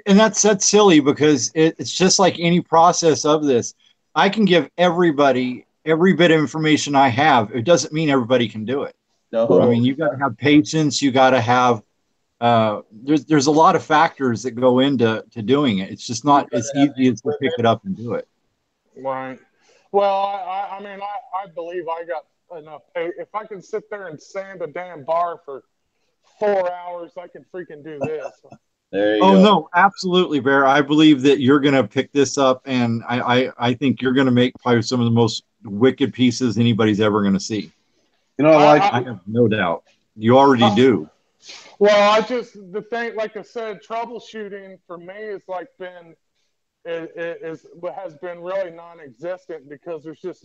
And that's silly because it's just like any process of this. I can give everybody every bit of information I have. It doesn't mean everybody can do it. No. I mean, you got to have patience. You got to have. There's a lot of factors that go into doing it. It's just not as easy as to pick it up and do it. Right. Well, I believe I got enough pay. If I can sit there and sand a damn bar for 4 hours, I can freaking do this. There you go. No, absolutely, Bear. I believe that you're going to pick this up, and I think you're going to make probably some of the most wicked pieces anybody's ever going to see. I have no doubt. You already do. Well, the thing, like I said, troubleshooting for me has been really non-existent because there's just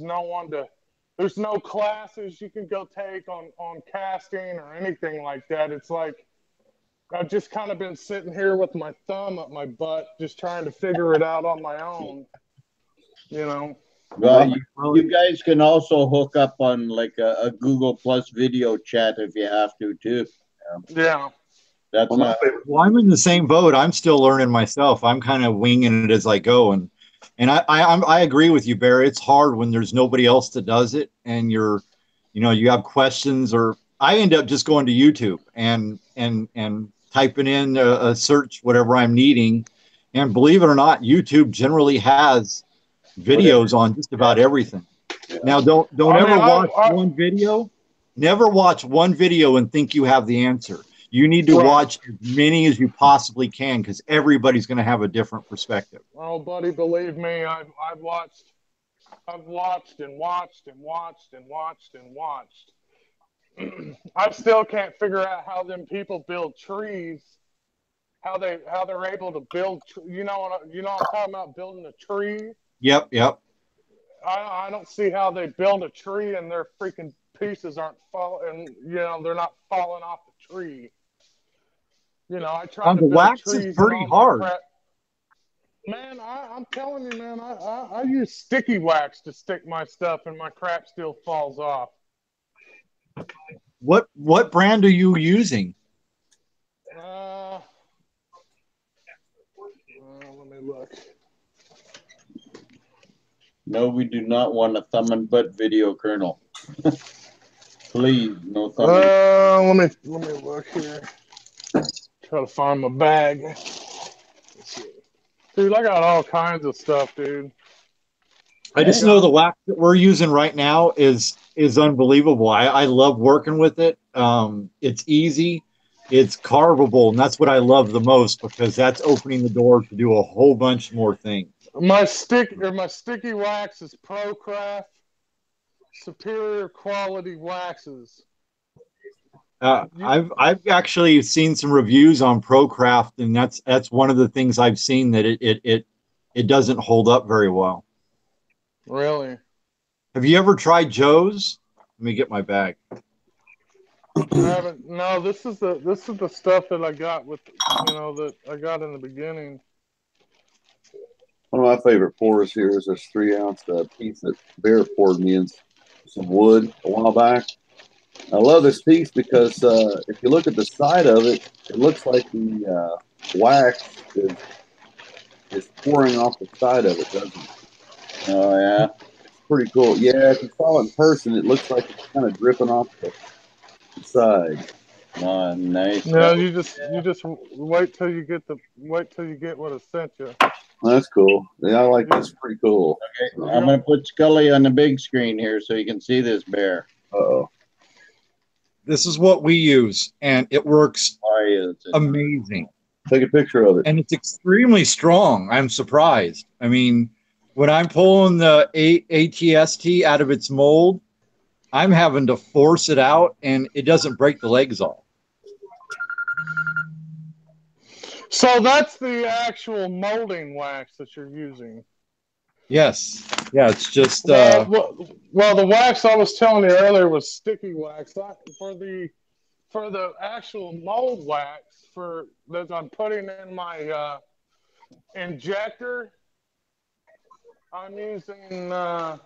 there's no classes you can go take on casting or anything like that. It's like I've just kind of been sitting here with my thumb up my butt, just trying to figure it out on my own. Well, you guys can also hook up on like a Google Plus video chat if you have to too. Yeah. That's not. Well, I'm in the same boat. I'm still learning myself. I'm kind of winging it as I go, and I agree with you, Barry. It's hard when there's nobody else that does it, and you have questions, or I end up just going to YouTube and typing in a search whatever I'm needing, and believe it or not, YouTube generally has videos on just about everything. Yeah. Now, don't ever watch one video. Never watch one video and think you have the answer. You need to watch as many as you possibly can because everybody's going to have a different perspective. Oh, buddy, believe me, I've watched and watched and watched and watched and watched. I still can't figure out how them people build trees. How they're able to build. I'm talking about building a tree. Yep. I don't see how they build a tree and their freaking pieces aren't falling. They're not falling off the tree. I try to the build wax trees is pretty hard. Man, I'm telling you, man, I use sticky wax to stick my stuff, and my crap still falls off. What brand are you using? Let me look. No, we do not want a thumb and butt video, Colonel. Please, no thumb. Let me look here. Try to find my bag. Dude, I got all kinds of stuff, dude. I just know the wax that we're using right now is unbelievable. I love working with it. It's easy. It's carvable, and that's what I love the most because that's opening the door to do a whole bunch more things. My sticky wax is ProCraft Superior Quality Waxes. I've actually seen some reviews on ProCraft, and that's one of the things I've seen that it doesn't hold up very well. Really? Have you ever tried Joe's? Let me get my bag. I haven't. No, this is the stuff that I got with that I got in the beginning. One of my favorite pours here is this 3-ounce piece that Bear poured me in some wood a while back. I love this piece because if you look at the side of it, it looks like the wax is pouring off the side of it, doesn't it? Oh yeah, It's pretty cool. Yeah, if you saw it in person, it looks like it's kind of dripping off the side. oh, nice. No, you just wait till you get what I sent you. That's cool. Yeah, I like this. Pretty cool. Okay, I'm gonna put Scully on the big screen here so you can see this bear. Uh-oh. This is what we use, and it works amazing. Take a picture of it. And it's extremely strong. I'm surprised. I mean, when I'm pulling the ATST out of its mold, I'm having to force it out, and it doesn't break the legs off. So that's the actual molding wax that you're using. Yes. Yeah, it's just... well, the wax I was telling you earlier was sticky wax. For the actual mold wax that I'm putting in my injector, I'm using... where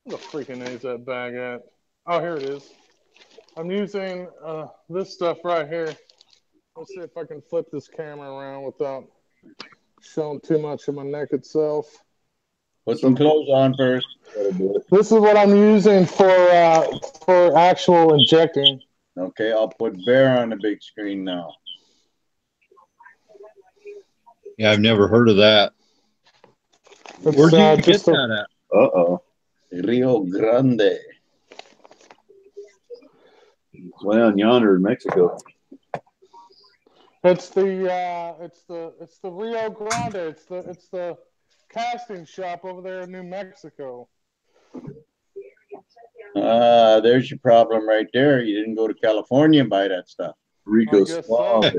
the freaking is that bag at? Oh, here it is. I'm using this stuff right here. Let's see if I can flip this camera around without showing too much of my naked self. Put some clothes on first. This is what I'm using for actual injecting. Okay, I'll put Bear on the big screen now. Yeah, I've never heard of that. Where do you get that at? Uh-oh. Rio Grande. It's way on yonder in Mexico. It's the Rio Grande. It's the casting shop over there in New Mexico. There's your problem right there. You didn't go to California and buy that stuff. Rico Suave.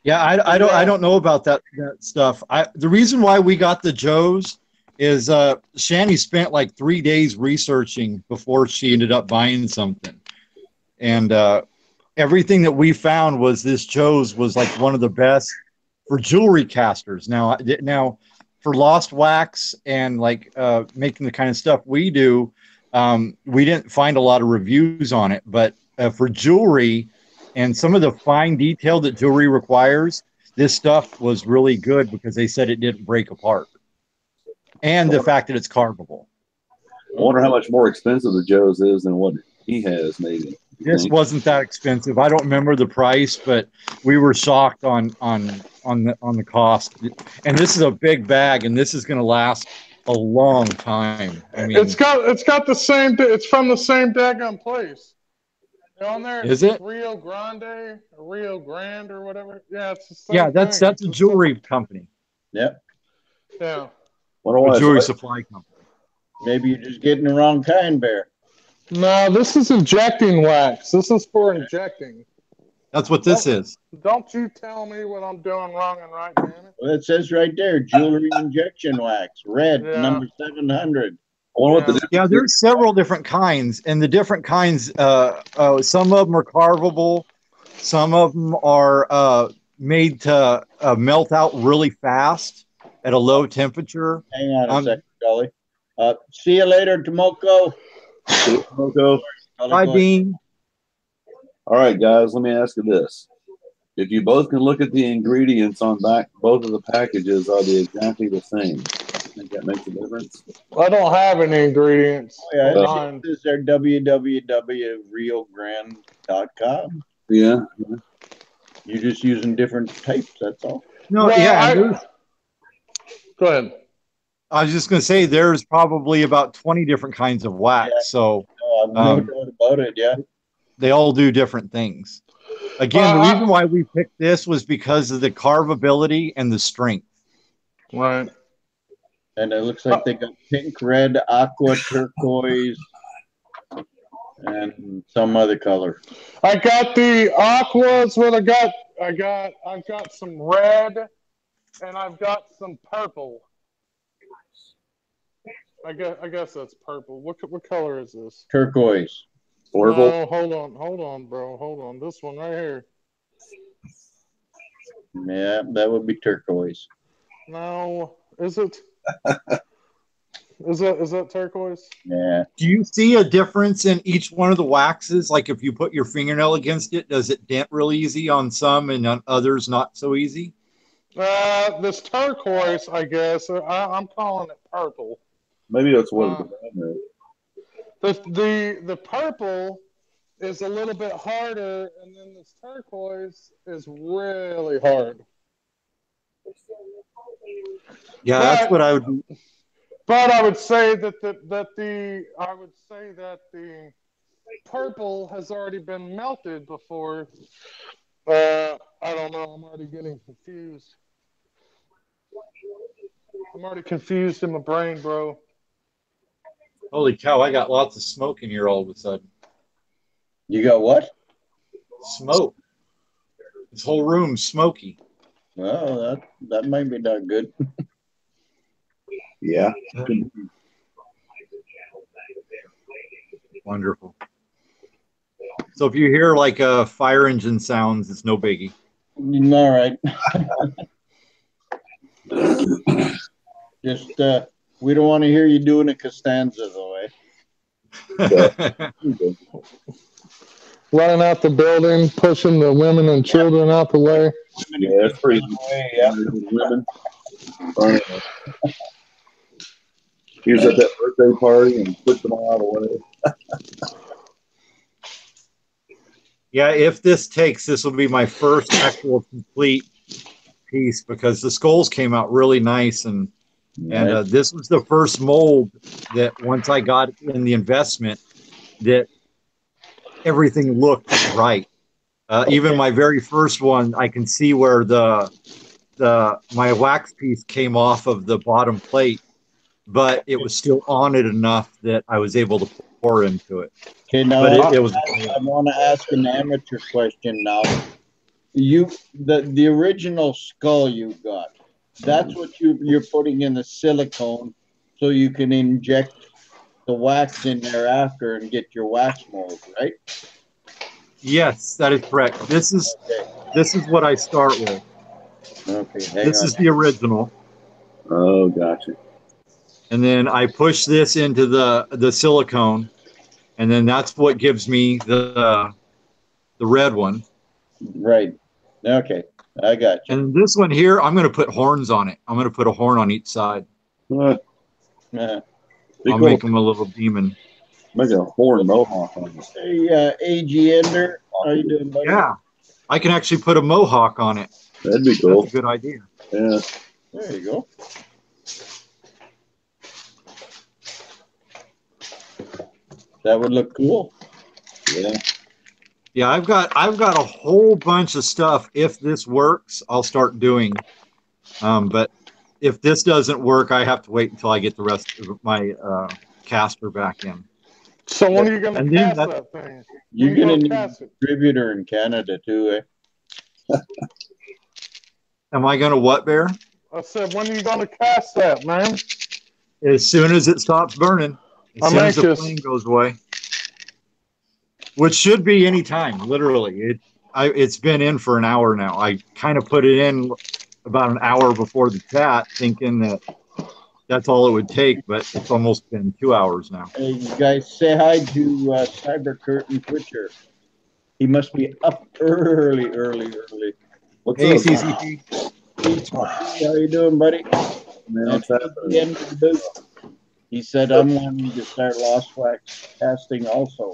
Yeah, I don't know about that stuff. The reason why we got the Joes is Shani spent like 3 days researching before she ended up buying something, and everything that we found was this Joe's was like one of the best for jewelry casters. Now for lost wax and like making the kind of stuff we do, we didn't find a lot of reviews on it, but for jewelry and some of the fine detail that jewelry requires, this stuff was really good because they said it didn't break apart. And the fact that it's carvable. I wonder how much more expensive the Joe's is than what he has, maybe. This wasn't that expensive. I don't remember the price, but we were shocked on the cost. And this is a big bag, and this is going to last a long time. I mean, it's got the same. It's from the same daggone place. On there, is it Rio Grande, Rio Grande, or whatever? Yeah, it's the same. Yeah, that's a jewelry company. Yep. Yeah. A jewelry supply company. Maybe you're just getting the wrong kind, Bear. No, this is injecting wax. This is for injecting. That's what this is. Don't you tell me what I'm doing wrong and right, damn it. Well, it says right there, jewelry injection wax, red, number 700. Yeah, there's several different kinds, and the different kinds, some of them are carvable, some of them are made to melt out really fast at a low temperature. Hang on a second, Gully. See you later, Tomoko. Bye, Dean. All right, guys, let me ask you this. If you both can look at the ingredients on both of the packages, are they exactly the same? I think that makes a difference. I don't have any ingredients. Oh, yeah, this is their www.riogrande.com. Yeah. You're just using different types, that's all. No, well, yeah. Go ahead. I was just going to say there's probably about 20 different kinds of wax. Yeah. So no doubt about it, yeah. They all do different things. Again, the reason why we picked this was because of the carvability and the strength. Right. And it looks like they got pink, red, aqua, turquoise. and some other color. I got the aquas. What I've got some red, and I've got some purple. I guess that's purple. What color is this? Turquoise. Orville. No, hold on, bro. Hold on. This one right here. Yeah, that would be turquoise. No, is it? Is that turquoise? Yeah. Do you see a difference in each one of the waxes? Like if you put your fingernail against it, does it dent real easy on some and on others not so easy? This turquoise, I guess. I'm calling it purple. Maybe that's what Uh, the purple is a little bit harder, and then this turquoise is really hard. Yeah, that's what But I would do. but I would say that the purple has already been melted before. I don't know. I'm already getting confused. I'm already confused in my brain, bro. Holy cow, I got lots of smoke in here all of a sudden. You got what? Smoke. This whole room's smoky. Well, that might be not good. Yeah. Wonderful. So if you hear like a fire engine sounds, it's no biggie. All right. Just we don't want to hear you doing a Costanza though, eh? Running out the building, pushing the women and children out the way. Yeah, that's pretty. Yeah. Women. He was at that birthday party and pushed them all out of the way. Yeah, if this will be my first actual complete piece because the skulls came out really nice and this was the first mold that once I got in the investment that everything looked right. Even my very first one, I can see where my wax piece came off of the bottom plate, but it was still on it enough that I was able to pour into it. Okay, now But it was. I want to ask an amateur question now. The original skull you got, that's what you're putting in the silicone so you can inject the wax in there after and get your wax mold, right? Yes, that is correct. This is what I start with. Okay, this is the original. Oh, gotcha. And then I push this into the silicone, and then that's what gives me the red one. Right. Okay, I got you. And this one here, I'm going to put horns on it. I'm going to put a horn on each side. Yeah. I'll make them a little demon. Make a horn mohawk on it. Hey, AG Ender, how you doing, buddy? Yeah, I can actually put a mohawk on it. That'd be cool. That's a good idea. Yeah. There you go. That would look cool. Yeah. Yeah, I've got a whole bunch of stuff. If this works, I'll start doing. But if this doesn't work, I have to wait until I get the rest of my caster back in. So when are you going to cast that thing? You're going to need a distributor in Canada too, eh? Am I going to what, Bear? I said, when are you going to cast that, man? As soon as it stops burning. As soon as the flame goes away. Which should be any time, literally. It's been in for an hour now. I kind of put it in about an hour before the chat, thinking that that's all it would take, but it's almost been 2 hours now. Hey, you guys, say hi to Cyber Curtain Twitcher. He must be up early. What's hey, up? CCP. How you doing, buddy? Man, what's happening? He said, I'm wanting to start Lost Wax casting also.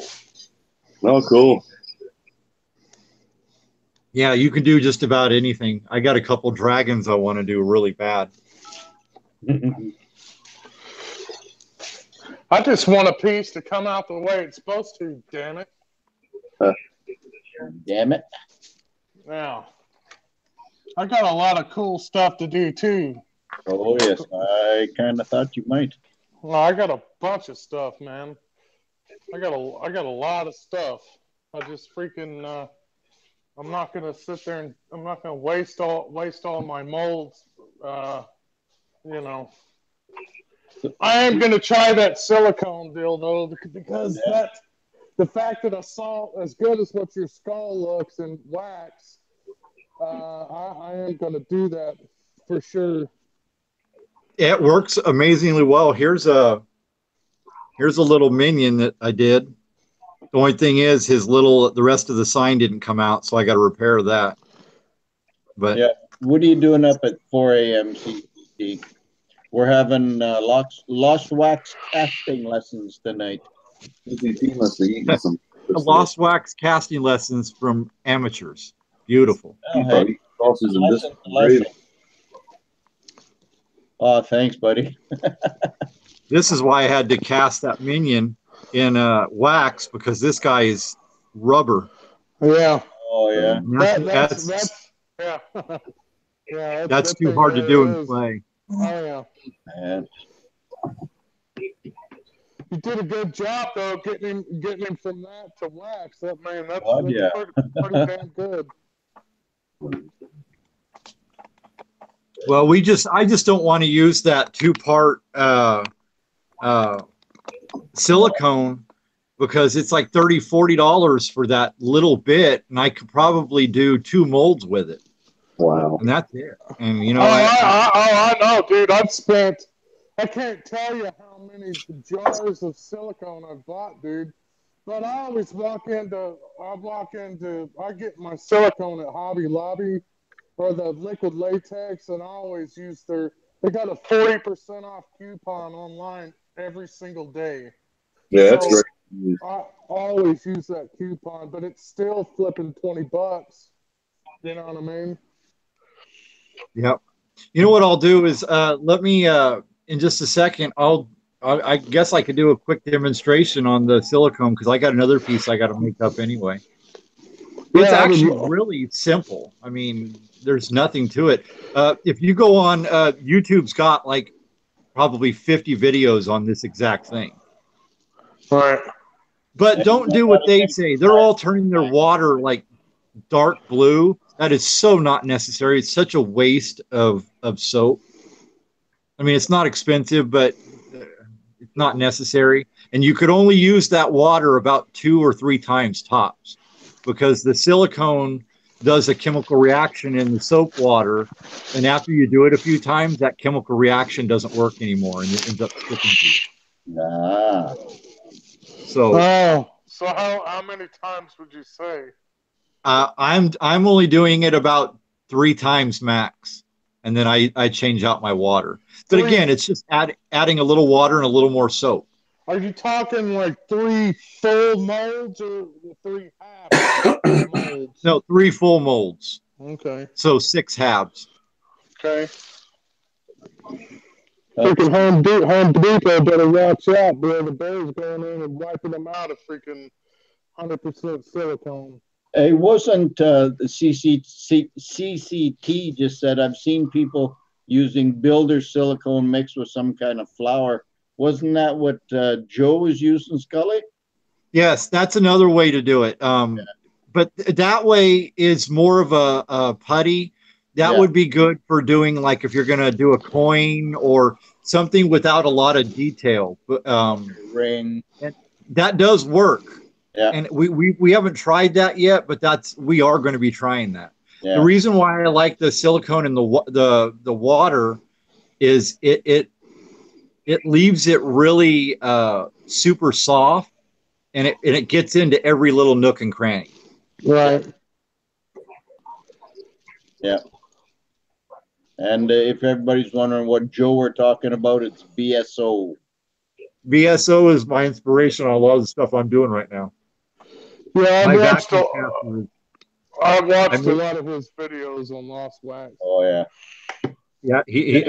Oh, cool. Yeah, you can do just about anything. I got a couple dragons I want to do really bad. I just want a piece to come out the way it's supposed to, damn it. Damn it. Now, I got a lot of cool stuff to do, too. Oh, yes. I kind of thought you might. Well, I got a bunch of stuff, man. I got a lot of stuff. I just freaking I'm not gonna sit there and I'm not gonna waste all my molds. You know, I am gonna try that silicone deal though because that the fact that I saw as good as what your skull looks in wax, I am gonna do that for sure. It works amazingly well. Here's a little minion that I did. The only thing is the rest of the sign didn't come out, so I got to repair that. But Yeah. What are you doing up at 4 a.m. CCT? We're having lost wax casting lessons tonight. CCT must be eating some. lost wax casting lessons from amateurs. Beautiful. Oh, hey, Sauces and this lesson. Oh, thanks, buddy. This is why I had to cast that minion in wax, because this guy is rubber. Yeah. Oh yeah. That's yeah. Yeah, that's too hard to do in play. Oh yeah. Man. You did a good job though, getting him from that to wax. That's yeah. pretty damn good. Well, I just don't want to use that 2-part silicone, because it's like $30-$40 for that little bit, and I could probably do 2 molds with it. Wow. And that's it. And you know, I know, dude. I can't tell you how many jars of silicone I've bought, dude. But I always I get my silicone at Hobby Lobby or the liquid latex, and I always use they got a 40% off coupon online every single day. Yeah, that's great. I always use that coupon, but it's still flipping $20. You know what I mean? Yep. You know what I'll do is let me in just a second. I guess I could do a quick demonstration on the silicone, because I got another piece I got to make up anyway. It's actually really simple. I mean, there's nothing to it. If you go on YouTube's got like probably 50 videos on this exact thing. All right. But don't do what they say. They're all turning their water like dark blue. That is so not necessary. It's such a waste of soap. I mean, it's not expensive, but it's not necessary. And you could only use that water about 2 or 3 times tops, because the silicone does a chemical reaction in the soap water. And after you do it a few times, that chemical reaction doesn't work anymore, and it ends up sticking to you. Ah. So how many times would you say? I'm only doing it about 3 times max, and then I change out my water. But again, it's just adding a little water and a little more soap. Are you talking like 3 full molds or 3 half molds? No, 3 full molds. Okay. So 6 halves. Okay. Freaking Home Depot better watch out, bro. The bear's going in and wiping them out of freaking 100% silicone. It wasn't the CCT just said, I've seen people using builder silicone mixed with some kind of flour. Wasn't that what Joe was using, Scully? Yes, that's another way to do it. But that way is more of a putty. That would be good for doing, like, if you're going to do a coin or something without a lot of detail. But ring. That does work. Yeah. And we haven't tried that yet, but we are going to be trying that. Yeah. The reason why I like the silicone in the water is it leaves it really super soft, and it gets into every little nook and cranny. Right. Yeah. And if everybody's wondering what Joe we're talking about, it's BSO. BSO is my inspiration on a lot of the stuff I'm doing right now. Yeah, I watched a lot of his videos on Lost Wax. Oh yeah. Yeah, he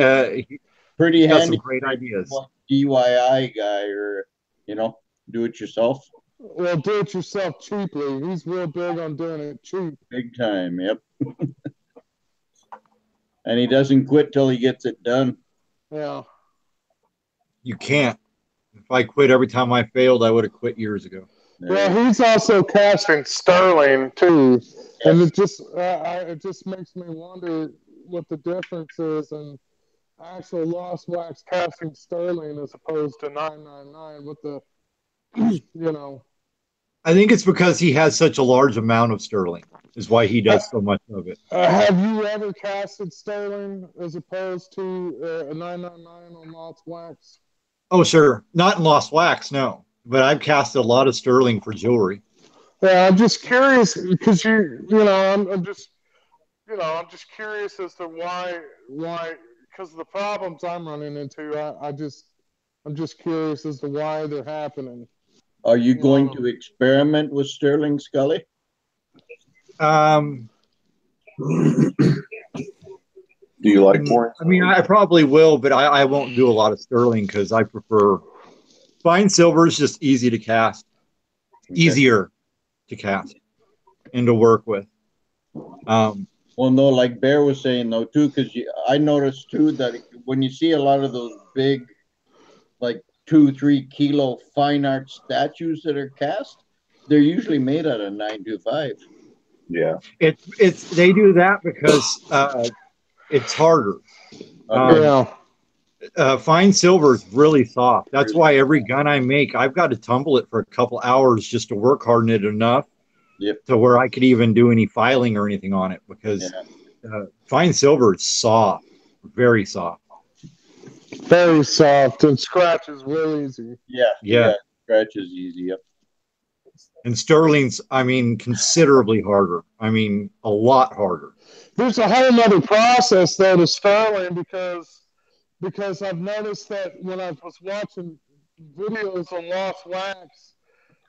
pretty got handy. Some great ideas. DIY guy, or do it yourself. Well, do it yourself cheaply. He's real big on doing it cheap. Big time. Yep. And he doesn't quit till he gets it done. Yeah. You can't. I quit every time I failed, I would have quit years ago. Well, he's also casting sterling too, and it just makes me wonder what the difference is in actual lost wax casting sterling as opposed to 999 with the I think it's because he has such a large amount of sterling, is why he does so much of it. Have you ever casted sterling as opposed to a 999 on lost wax? Oh, sure. Not in lost wax, no. But I've casted a lot of sterling for jewelry. Yeah, I'm just curious because I'm just curious as to why because of the problems I'm running into. I'm just curious as to why they're happening. Are you going to experiment with sterling, Scully? Do you like more? I mean, I probably will, but I won't do a lot of sterling because I prefer fine silver is just easy to cast, easier to cast and to work with. Well, no, like Bear was saying though too, because I noticed too that when you see a lot of those big, like 2-3 kilo fine art statues that are cast, they're usually made out of 925. Yeah, it's they do that because it's harder. Fine silver is really soft. That's why every gun I make, I've got to tumble it for a couple hours just to work harden it enough to where I could even do any filing or anything on it because fine silver is soft, very soft. Very soft and scratches real easy. Yeah, scratches easy. Yep. And sterling's, I mean, considerably harder. I mean, a lot harder. There's a whole other process though to sterling because I've noticed that when I was watching videos on lost wax,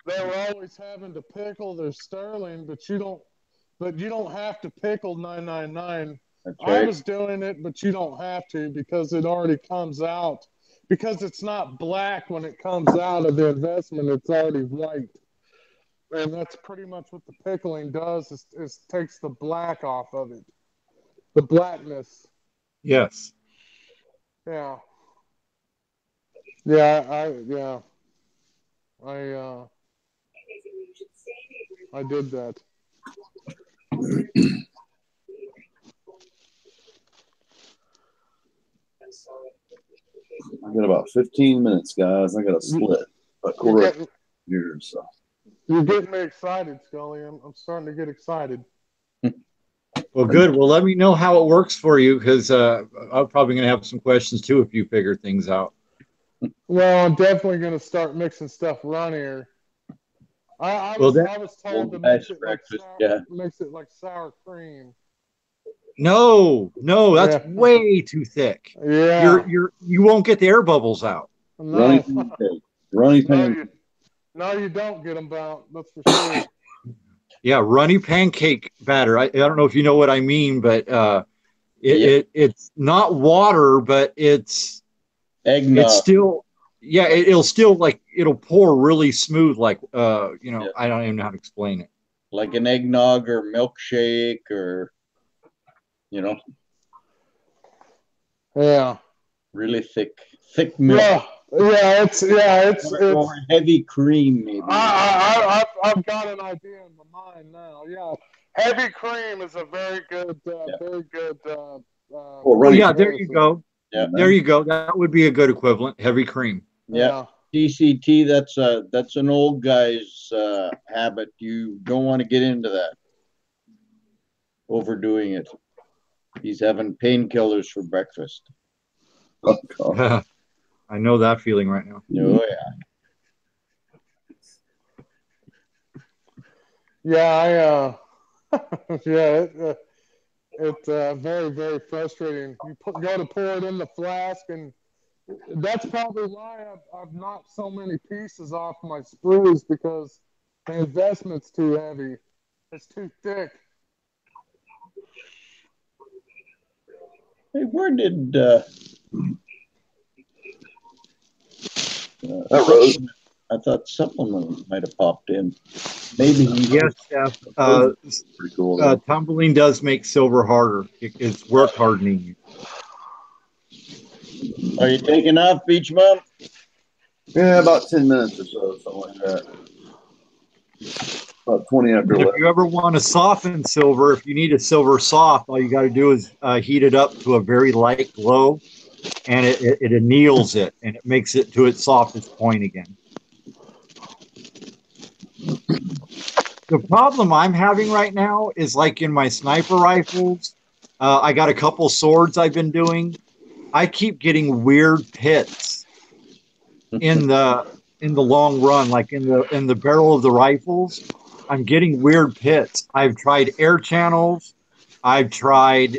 they were always having to pickle their sterling, but you don't have to pickle 999. That's right. I was doing it, but you don't have to because it already comes out. Because it's not black when it comes out of the investment, it's already white. And that's pretty much what the pickling does is takes the black off of it. The blackness. Yes. Yeah. I did that. I got about 15 minutes, guys. I got to split a quarter here. So you're getting me excited, Scully. I'm starting to get excited. Well, good. Well, let me know how it works for you because I'm probably going to have some questions too if you figure things out. Well, I'm definitely going to start mixing stuff runnier. I was told to mix it like sour cream. No, that's way too thick. Yeah, you won't get the air bubbles out. No. Runny pancake. No, you don't get them out. That's for sure. Yeah, runny pancake batter. I don't know if you know what I mean, but it's not water, but it's eggnog. It's still it'll pour really smooth, like I don't even know how to explain it. Like an eggnog or milkshake or really thick milk. It's or heavy cream maybe. I've got an idea in my mind now. Yeah, heavy cream is a very good. There you go. Yeah, there you go. That would be a good equivalent. Heavy cream. Yeah. DCT. That's an old guy's habit. You don't want to get into that. Overdoing it. He's having painkillers for breakfast. Oh, God. I know that feeling right now. Oh yeah. It's very, very frustrating. You go to pour it in the flask, and that's probably why I've knocked so many pieces off my sprues because the investment's too heavy. It's too thick. Hey, where did I thought supplement might have popped in. Maybe yes, pretty cool. Tumbling does make silver harder. It's work hardening. Are you taking off each month? Yeah, about 10 minutes or so, something like that. About 20 after If 11. you ever want to soften silver, if you need a silver soft, all you got to do is heat it up to a very light glow, and it anneals it, and it makes it to its softest point again. The problem I'm having right now is like in my sniper rifles. I got a couple swords I've been doing. I keep getting weird pits in the long run, like in the barrel of the rifles. I'm getting weird pits. I've tried air channels. I've tried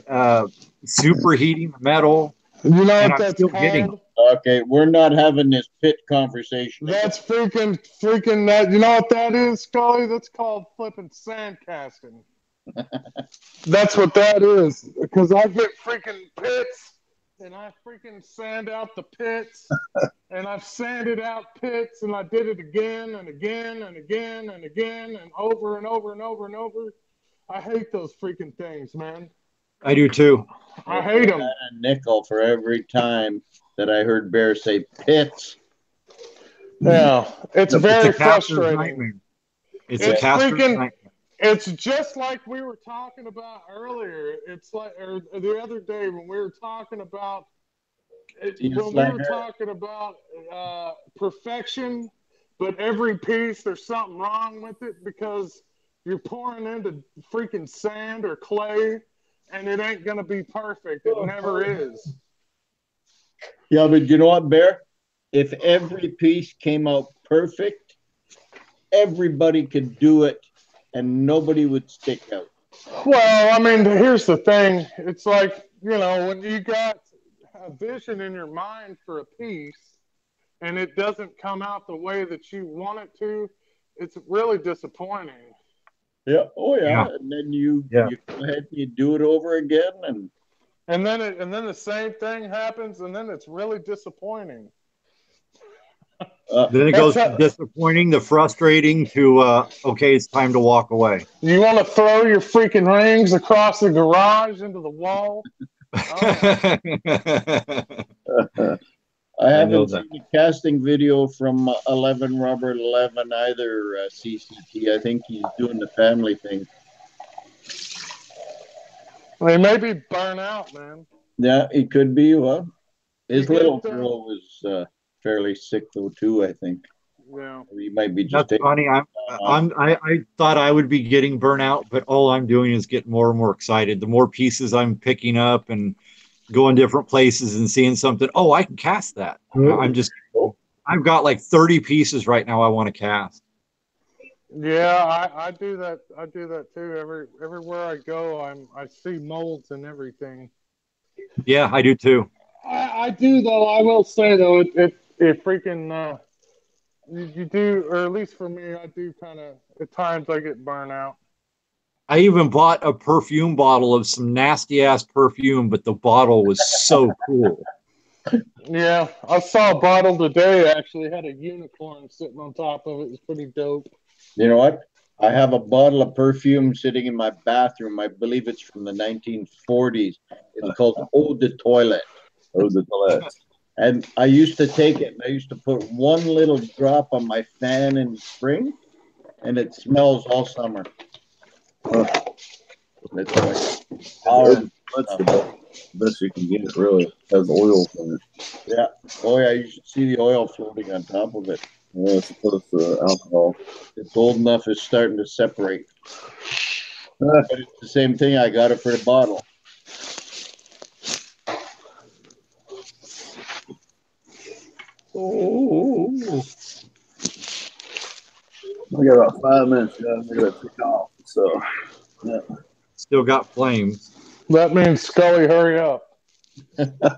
superheating the metal, You know and what I'm that's still getting them. called? Okay, we're not having this pit conversation. That's freaking that. You know what that is, Scully? That's called flipping sand casting. That's what that is. Because I get freaking pits, and I freaking sand out the pits, and I've sanded out pits, and I did it again and again and again and again and over and over and over and over. I hate those freaking things, man. I do too. I hate them. A nickel for every time that I heard Bear say pits. Yeah, it's It's very a caster's frustrating. nightmare. It's a It's caster's freaking. nightmare. It's just like we were talking about earlier. It's like, or the other day when we were talking about, perfection, but every piece there's something wrong with it because you're pouring into freaking sand or clay, and it ain't gonna be perfect. It never is. Yeah, but you know what, Bear? If every piece came out perfect, everybody could do it and nobody would stick out. Well, I mean, here's the thing. It's like, when you got a vision in your mind for a piece and it doesn't come out the way that you want it to, it's really disappointing. Yeah. Oh yeah. Yeah. And then you Yeah. you go ahead and you do it over again, and And then the same thing happens, and then it's really disappointing. Then it That's goes how, from disappointing to frustrating to okay, it's time to walk away. you want to throw your freaking rings across the garage into the wall. I I know haven't that. seen a casting video from 11 Robert 11 either. CCT. I think he's doing the family thing. They may be burnt out, man. Yeah, it could be. Well, his You little get, girl was fairly sick though too. I think yeah. he might be just That's taking funny. time off. I thought I would be getting burnout, but all I'm doing is getting more and more excited. The more pieces I'm picking up and going different places and seeing something, oh, I can cast that. I've got like 30 pieces right now I want to cast. Yeah, I do that. I do that too. Everywhere I go, I see molds and everything. Yeah, I do too. I do though. I will say though, it freaking you do, or at least for me, I do kind of at times I get burnt out. I even bought a perfume bottle of some nasty ass perfume, but the bottle was so cool. Yeah, I saw a bottle today. Actually, had a unicorn sitting on top of it. It's pretty dope. You know what? I have a bottle of perfume sitting in my bathroom. I believe it's from the 1940s. It's called Eau de Toilette. Eau de Toilette. And I used to take it and I used to put one little drop on my fan in spring, and it smells all summer. It's like power. That's the best you can get, really. It has oil in it. Yeah. Oh, yeah. You should see the oil floating on top of it. Yeah, it's supposed to alcohol. It's old enough, it's starting to separate. But it's the same thing. I got it for the bottle. Oh. We got about 5 minutes, guys. I got to take off. So, yeah. Still got flames. That means Scully, hurry up.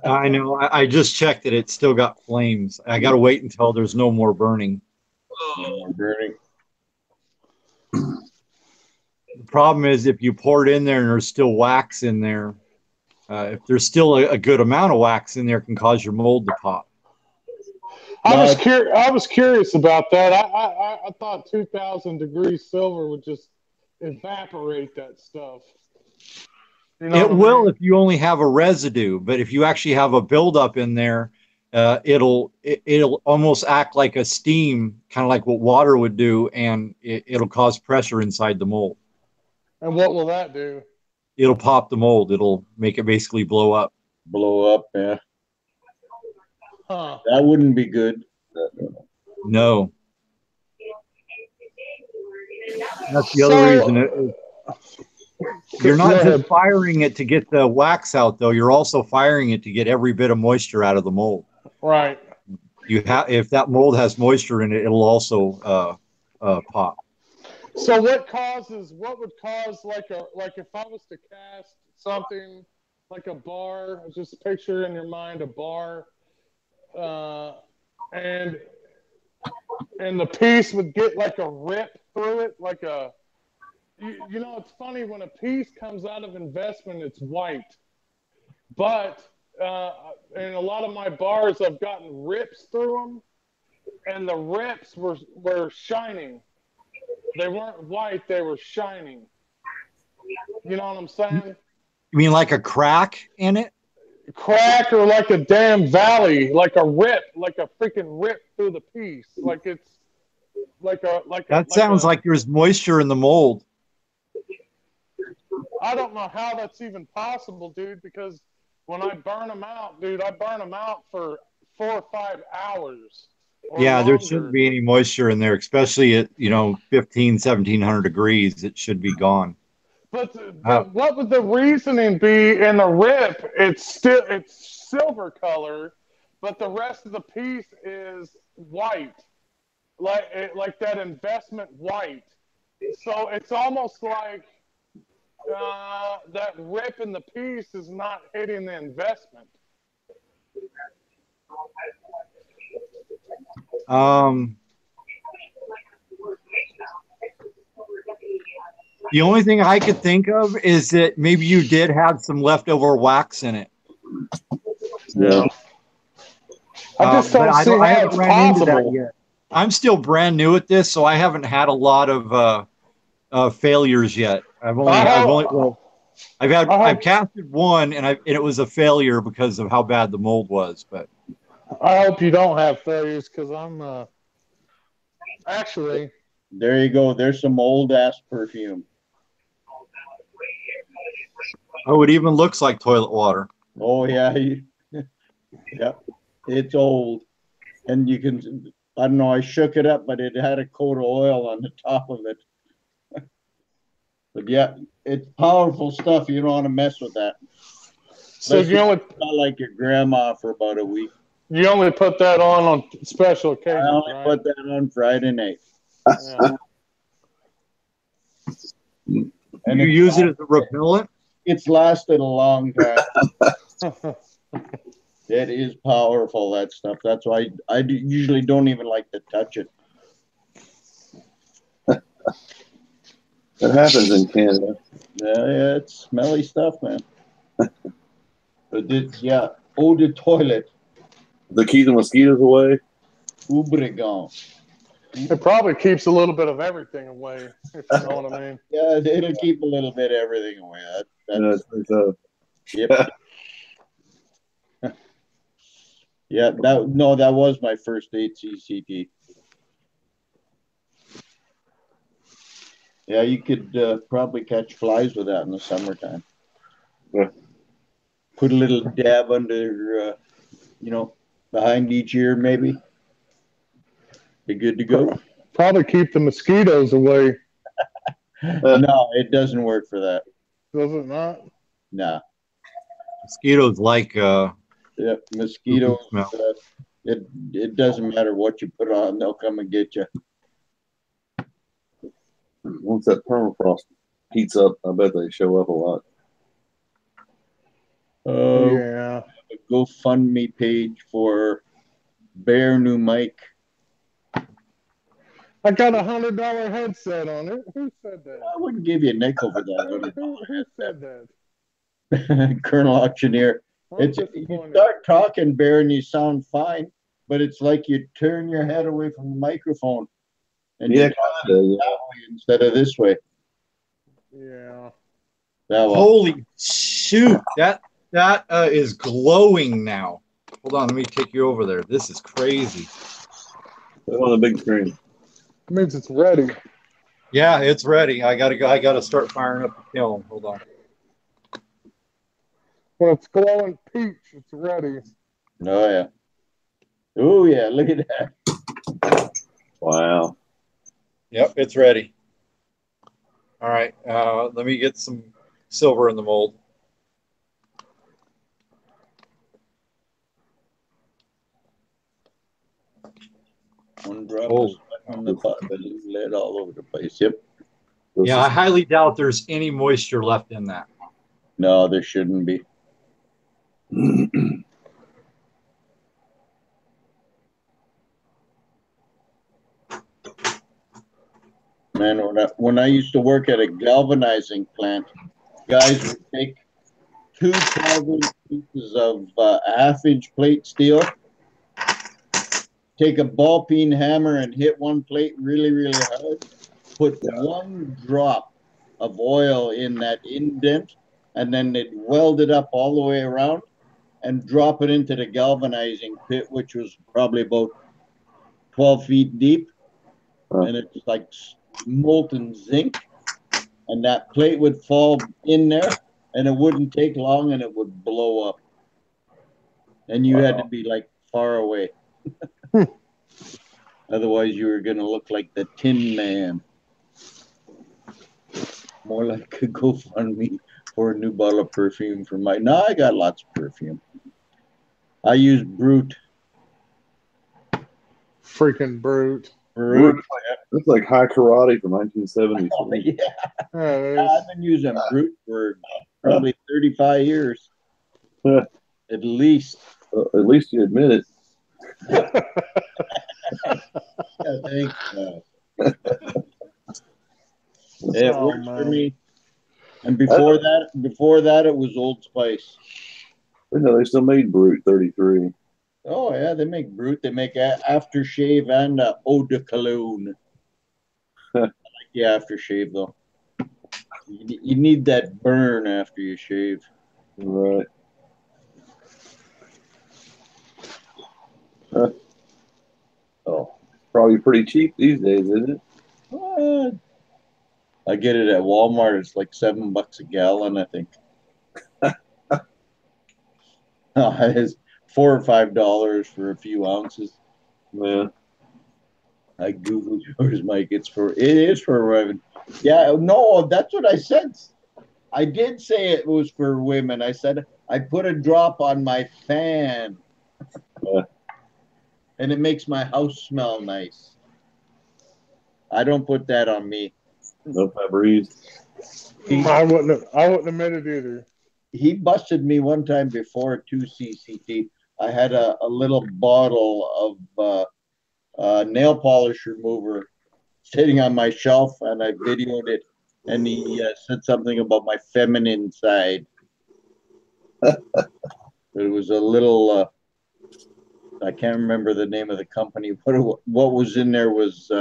I know. I just checked it. It's still got flames. I got to wait until there's no more burning. Burning. The problem is if you pour it in there and there's still wax in there, if there's still a good amount of wax in there, it can cause your mold to pop. I was curious about that. I thought 2,000 degrees silver would just evaporate that stuff. You know It will if you only have a residue, but if you actually have a buildup in there, it'll almost act like a steam, kind of like what water would do, and it'll cause pressure inside the mold. And what will that do? It'll pop the mold. It'll make it basically blow up. Blow up, yeah. Huh. That wouldn't be good. No. That's the other reason. You're not just firing it to get the wax out, though. You're also firing it to get every bit of moisture out of the mold. Right. If that mold has moisture in it, it'll also pop. So what would cause like if I was to cast something like a bar, just picture in your mind a bar, and the piece would get like a rip through it, like a, you know, it's funny when a piece comes out of investment, it's white, but in a lot of my bars, I've gotten rips through them, and the rips were shining. They weren't white, they were shining. You know what I'm saying? You mean like a crack in it? Crack, or like a damn valley, like a rip, like a freaking rip through the piece. Like it's that sounds like there's moisture in the mold. I don't know how that's even possible, dude, because when I burn them out, dude, I burn them out for 4 or 5 hours. Yeah, longer. there shouldn't be any moisture in there, especially at 1,500-1,700 degrees. It should be gone. But what would the reasoning be in the rip? It's silver color, but the rest of the piece is white, like that investment white. So it's almost like that rip in the piece is not hitting the investment. The only thing I could think of is that maybe you did have some leftover wax in it. Yeah. I just don't see how it's possible. Yet. I'm still brand new at this, so I haven't had a lot of failures yet. I've casted one, and it was a failure because of how bad the mold was. But I hope you don't have failures, because I'm actually. There you go. There's some old ass perfume. Oh, it even looks like toilet water. Oh yeah, yeah. It's old, and you can. I don't know. I shook it up, but it had a coat of oil on the top of it. But yeah, it's powerful stuff. You don't want to mess with that. So you only not like your grandma for about a week. You only put that on special occasions. I only put that on Friday night. Yeah. And you use it as a repellent? It's lasted a long time. It is powerful, that stuff. That's why I usually don't even like to touch it. That happens in Canada. Yeah, it's smelly stuff, man. But yeah, eau de toilette. To keep the mosquitoes away? Oubregon. It probably keeps a little bit of everything away, if you know what I mean. Yeah, it'll keep a little bit of everything away. Yep. Yeah, that was my first HCCT. Yeah, you could probably catch flies with that in the summertime. Yeah. Put a little dab under, behind each ear, maybe. Be good to go. Probably keep the mosquitoes away. No, it doesn't work for that. Does it not? Nah. Mosquitoes like yeah, mosquitoes. It doesn't matter what you put on; they'll come and get you. Once that permafrost heats up, I bet they show up a lot. Yeah. A GoFundMe page for Bear New Mic. I got $100 headset on it. Who said that? I wouldn't give you a nickel for that. Who said that? Colonel Auctioneer. You start talking, Bear, and you sound fine, but it's like you turn your head away from the microphone. And yeah, that way instead of this way. Yeah. Holy shoot! That is glowing now. Hold on, let me take you over there. This is crazy. Put it on the big screen. It means it's ready. Yeah, it's ready. I gotta go. I gotta start firing up the kiln. Hold on. When it's glowing peach, it's ready. Oh yeah. Oh yeah. Look at that. Wow. Yep, it's ready. All right. Let me get some silver in the mold. One drop Oh. of sweat on the pot, but it's lead all over the place. Yep. Yeah, I highly doubt there's any moisture left in that. No, there shouldn't be. Man, when I used to work at a galvanizing plant, guys would take two 12-inch pieces of half-inch plate steel, take a ball peen hammer and hit one plate really, really hard, put one drop of oil in that indent, and then they'd weld it up all the way around and drop it into the galvanizing pit, which was probably about 12 feet deep. And it's like molten zinc. And that plate would fall in there, and it wouldn't take long, and it would blow up. And you had to be like far away. Otherwise, you were going to look like the Tin Man. More like a GoFundMe for a new bottle of perfume for my. No, I got lots of perfume. I use Brute. Freaking brute. Brute. It's like high karate from 1970s. Oh, yeah. Yeah, I've been using Brute for probably 35 years. At least. At least you admit it. Yeah, thanks. It works for me. And before that, it was Old Spice. No, they still made Brute 33. Oh yeah, they make Brute. They make aftershave and eau de cologne. I like the aftershave though. You need that burn after you shave. Right. Oh, probably pretty cheap these days, isn't it? I get it at Walmart. It's like $7 a gallon, I think. It's $4 or $5 for a few ounces. Yeah. I googled yours, Mike. It is for women. Yeah, no, that's what I said. I did say it was for women. I said I put a drop on my fan, and it makes my house smell nice. I don't put that on me. No Febreze. I wouldn't have made it either. He busted me one time before 2CCT. I had a little bottle of nail polish remover sitting on my shelf, and I videoed it, and he said something about my feminine side. It was a little, I can't remember the name of the company. What was in there was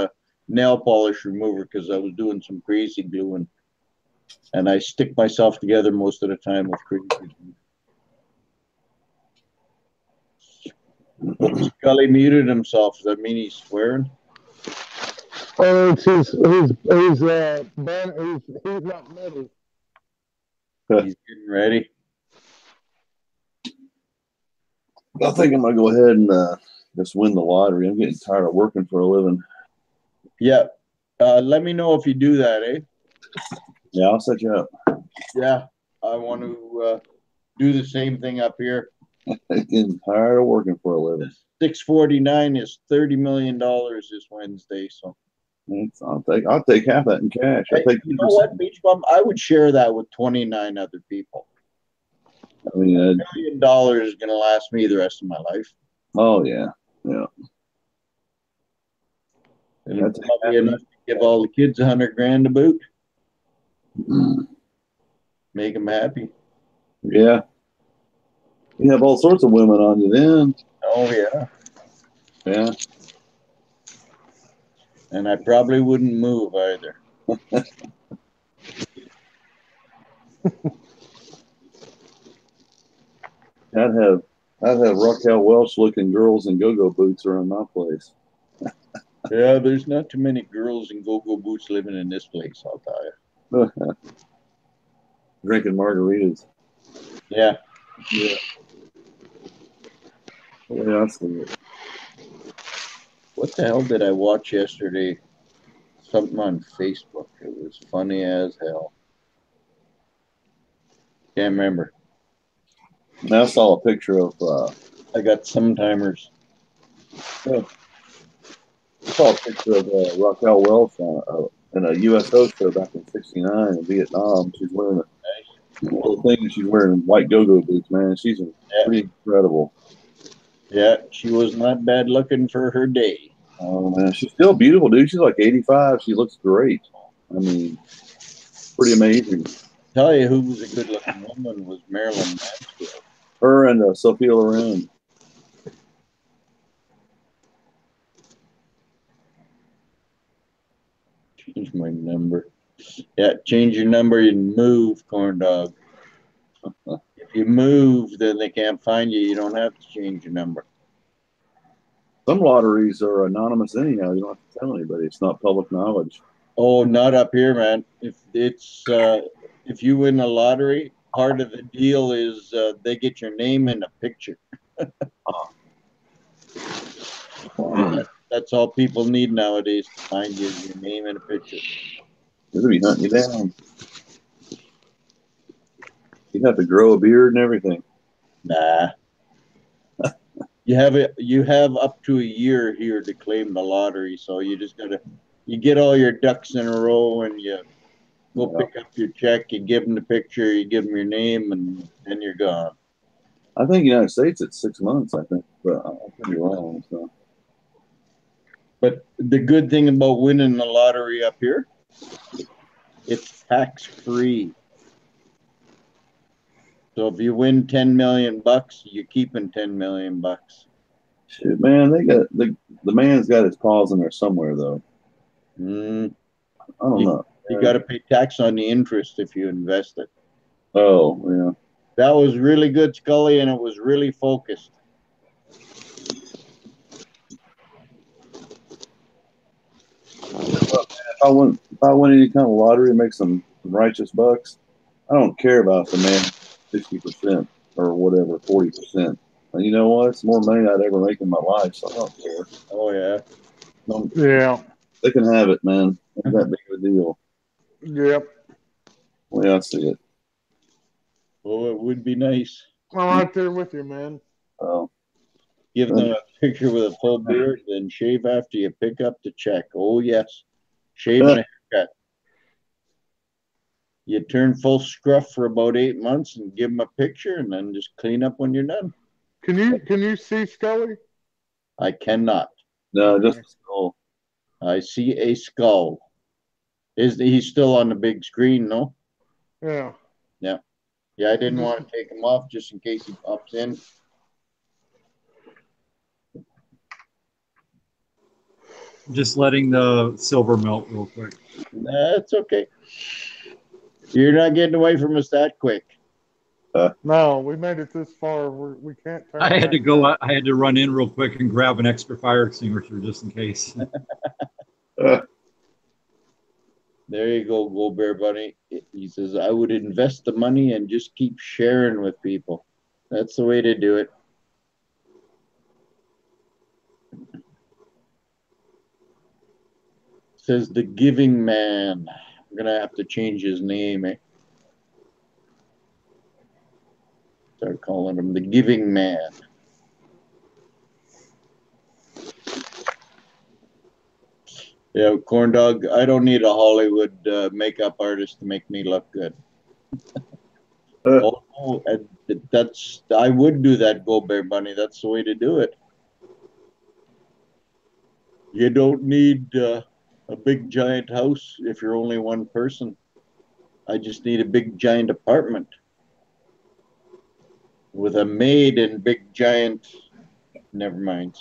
nail polish remover because I was doing some crazy gluing. And I stick myself together most of the time with crazy glue. Scully muted himself. Does that mean he's swearing? Oh, he's not metal. He's getting ready. I think I'm gonna go ahead and just win the lottery. I'm getting tired of working for a living. Yeah. Let me know if you do that, eh? Yeah, I'll set you up. Yeah. I want to do the same thing up here. I'm getting tired of working for a living. 649 is $30 million this Wednesday. So I'll take half that in cash. Hey, you know what, Beach Bum? I would share that with 29 other people. I mean, $1 million is going to last me the rest of my life. Oh yeah, yeah. And it's probably enough to give all the kids $100,000 to boot. Make them happy. Yeah. You have all sorts of women on you then. Oh yeah. Yeah. And I probably wouldn't move either. I'd have I'd have Raquel Welch looking girls in go-go boots around my place. Yeah, there's not too many girls in go-go boots living in this place, I'll tell you. Drinking margaritas. Yeah. Yeah. Yeah, I see it. What the hell did I watch yesterday? Something on Facebook. It was funny as hell. Can't remember. I saw a picture of I got some timers. I saw a picture of Raquel Welch in a USO show back in '69 in Vietnam. She's wearing a little thing, and she's wearing white go-go boots. Man, she's pretty incredible. Yeah, she was not bad looking for her day. Oh man, she's still beautiful, dude. She's like 85. She looks great. I mean, pretty amazing. Tell you who was a good looking woman was Marilyn Mansfield. Her and Sophia Loren. Change my number. Yeah, change your number and move, corn dog. If you move, then they can't find you. You don't have to change your number. Some lotteries are anonymous anyhow. You don't have to tell anybody. It's not public knowledge. Oh, not up here, man. If you win a lottery, part of the deal is they get your name in a picture. That's all people need nowadays to find you, your name in a picture. They'll be hunting you down. You'd have to grow a beard and everything. Nah. You have up to a year here to claim the lottery, so you just gotta you get all your ducks in a row and you go pick up your check, you give them the picture, you give them your name, and then you're gone. I think United States it's 6 months. I think, but I could be wrong. So. But the good thing about winning the lottery up here, it's tax free. So if you win 10 million bucks, you're keeping 10 million bucks. Shit, man, they got the man's got his paws in there somewhere though. I don't know. You got to pay tax on the interest if you invest it. Oh yeah, that was really good, Scully, and it was really focused. If I win any kind of lottery and make some righteous bucks, I don't care about the man 60% or whatever 40%. You know what? It's more money I'd ever make in my life, so I don't care. Oh yeah, yeah. They can have it, man. It's that big of a deal. Yep. Well, yeah, I see it. Oh, it would be nice. I'm right there with you, man. Oh, give them a picture with a full beard, then shave after you pick up the check. Oh yes, shave and a haircut. You turn full scruff for about 8 months and give them a picture, and then just clean up when you're done. Can you see Scully? I cannot. No, just a skull. I see a skull. He's still on the big screen? No. Yeah. Yeah. Yeah. I didn't want to take him off just in case he pops in. Just letting the silver melt real quick. That's okay. You're not getting away from us that quick. No, we made it this far. We can't turn. I had to go. I had to run in real quick and grab an extra fire extinguisher just in case. There you go, Go Bear Bunny. He says, I would invest the money and just keep sharing with people. That's the way to do it. Says the Giving Man. I'm going to have to change his name. Start calling him the Giving Man. Yeah, Corn Dog, I don't need a Hollywood makeup artist to make me look good. Oh, I would do that, Go Bear Bunny. That's the way to do it. You don't need a big giant house if you're only one person. I just need a big giant apartment with a maid and big giant. Never mind.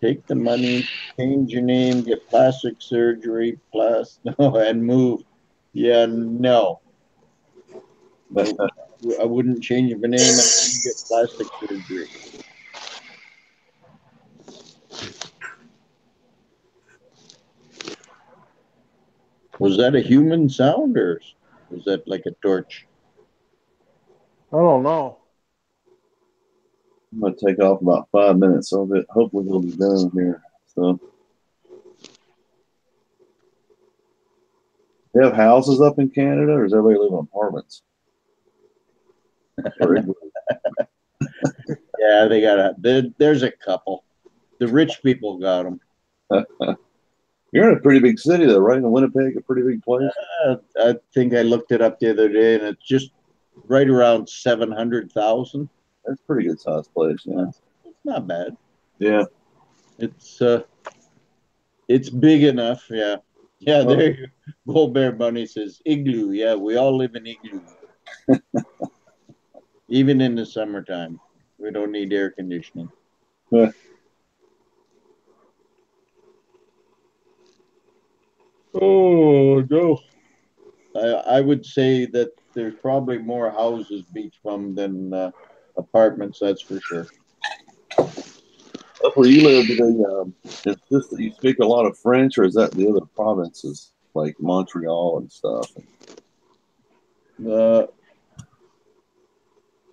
Take the money, change your name, get plastic surgery, and move. Yeah, no. I wouldn't change my name. I wouldn't get plastic surgery. Was that a human sound or was that like a torch? I don't know. I'm gonna take off about 5 minutes, so hopefully we'll be done here. So, they have houses up in Canada, or does everybody live in apartments? Yeah, they got there's a couple. The rich people got them. You're in a pretty big city, though, right? In Winnipeg, a pretty big place. I think I looked it up the other day, and it's just right around 700,000. That's a pretty good sized place. Yeah, It's not bad. yeah. It's big enough. Yeah, yeah. There, you Gold Bear Bunny says igloo. Yeah, we all live in igloo. Even in the summertime, we don't need air conditioning. Oh no! I would say that there's probably more houses beach bum than apartments. That's for sure. Up where you live, is this that you speak a lot of French, or is that the other provinces like Montreal and stuff? Uh,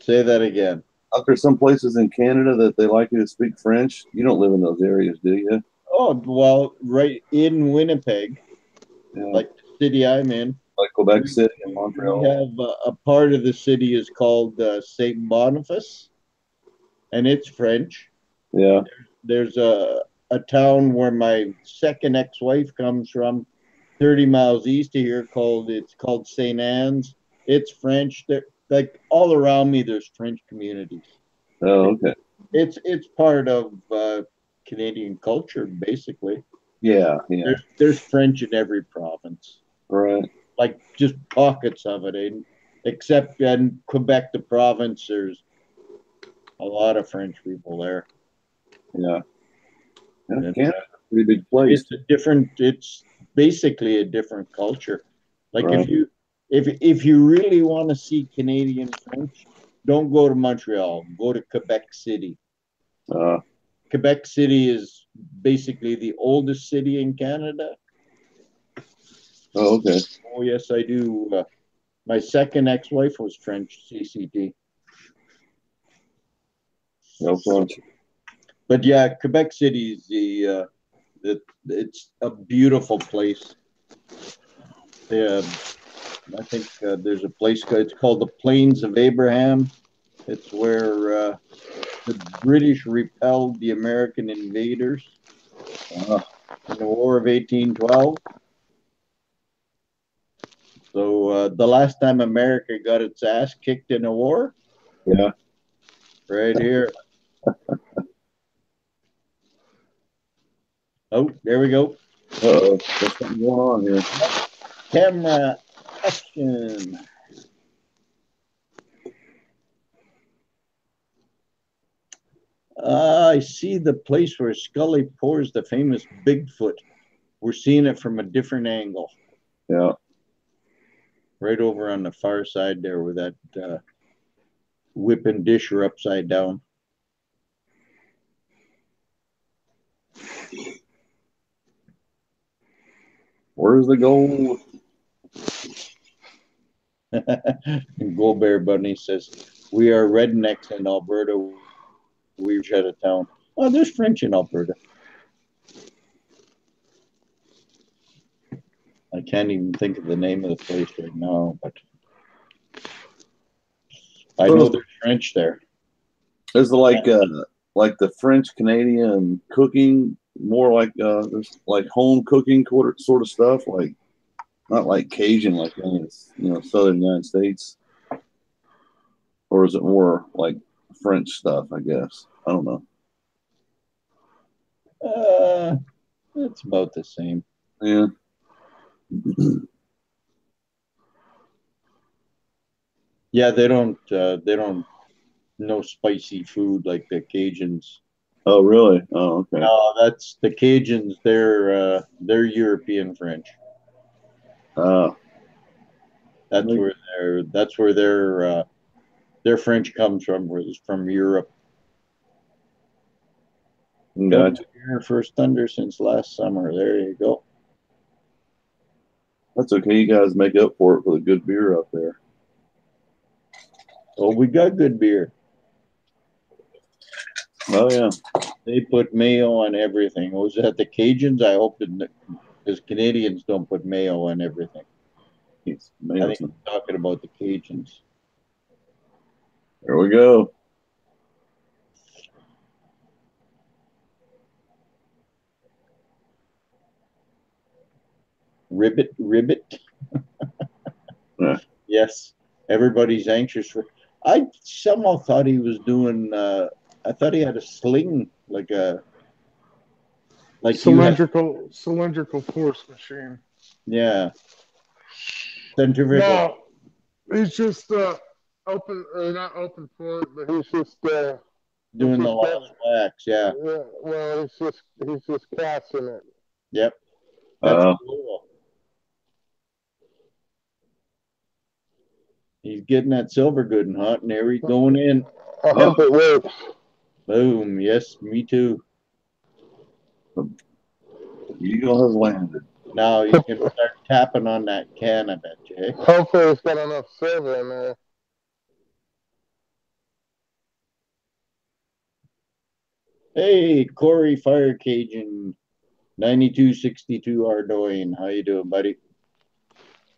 Say that again. Are there some places in Canada that they like you to speak French? You don't live in those areas, do you? Oh well, right in Winnipeg, Yeah. like the city I'm in. Like Quebec City and Montreal. We have a part of the city is called Saint Boniface, and it's French. Yeah. There's a town where my second ex-wife comes from, 30 miles east of here, called Saint Anne's. It's French. There, like all around me, there's French communities. Oh, okay. It's part of Canadian culture, basically. Yeah, yeah. There's French in every province. Right. Like just pockets of it, except in Quebec, the province, there's a lot of French people there. Yeah. And, Canada's a pretty big place. It's basically a different culture. Like Right. if you really want to see Canadian French, don't go to Montreal. Go to Quebec City. Quebec City is basically the oldest city in Canada. Oh, okay. Oh yes, I do. My second ex-wife was French, CCT. No fun. But yeah, Quebec City is it's a beautiful place. I think there's a place it's called the Plains of Abraham. It's where the British repelled the American invaders in the War of 1812. So the last time America got its ass kicked in a war, yeah, right here. Oh, there we go. Uh-oh, there's something going on here. Camera action. I see the place where Scully pours the famous Bigfoot. We're seeing it from a different angle. Yeah. Right over on the far side there where that whip and dish are upside down. Where's the gold? And Gold Bear Bunny says, we are rednecks in Alberta. We're out of town. Oh, there's French in Alberta. I can't even think of the name of the place right now, but I know there's French there. Is it like the French Canadian cooking more like there's like home cooking sort of stuff, like not like Cajun like in southern United States, or is it more like French stuff? I guess I don't know. It's about the same. Yeah. Yeah, they don't know spicy food like the Cajuns. Oh, really? Oh, okay. No, that's the Cajuns. They're European French. That's where their French comes from. Was from Europe. Gotcha. Your first thunder since last summer. There you go. That's okay. You guys make up for it for the good beer up there. Oh, we got good beer. Oh yeah. They put mayo on everything. Was that the Cajuns? I hope that because Canadians don't put mayo on everything. I think I'm talking about the Cajuns. There we go. Ribbit. Yeah. Yes, everybody's anxious for. I somehow thought he was doing. I thought he had a sling like cylindrical force machine. Yeah. Centrifugal. No, he's just open or not open for it, but he's just doing the last wax. Yeah. Well, he's just casting it. Yep. That's cool. He's getting that silver good and hot, and there he's going in. I hope it works. Boom. Yes, me too. The eagle has landed. Now you can start tapping on that can, I bet you. Eh? Hopefully it's got enough silver in there. Hey, Corey Fire Cajun, 9262 Ardoin. How you doing, buddy?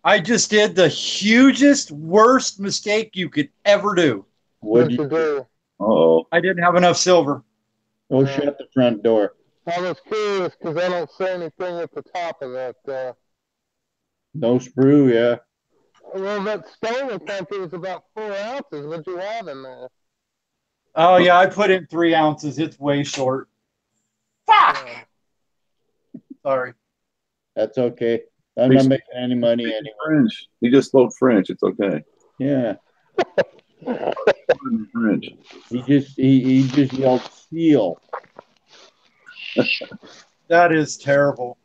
I just did the hugest, worst mistake you could ever do. What'd you do? Uh-oh. I didn't have enough silver. Oh, shut the front door. I was curious because I don't see anything at the top of that. No sprue, yeah. Well, that stone country was about 4 ounces. What'd you have in there? Oh, yeah, I put in 3 ounces. It's way short. Fuck! Sorry. That's okay. I'm not making any money anyway. French. He just spoke French. It's okay. Yeah. French. He just yelled seal. That is terrible.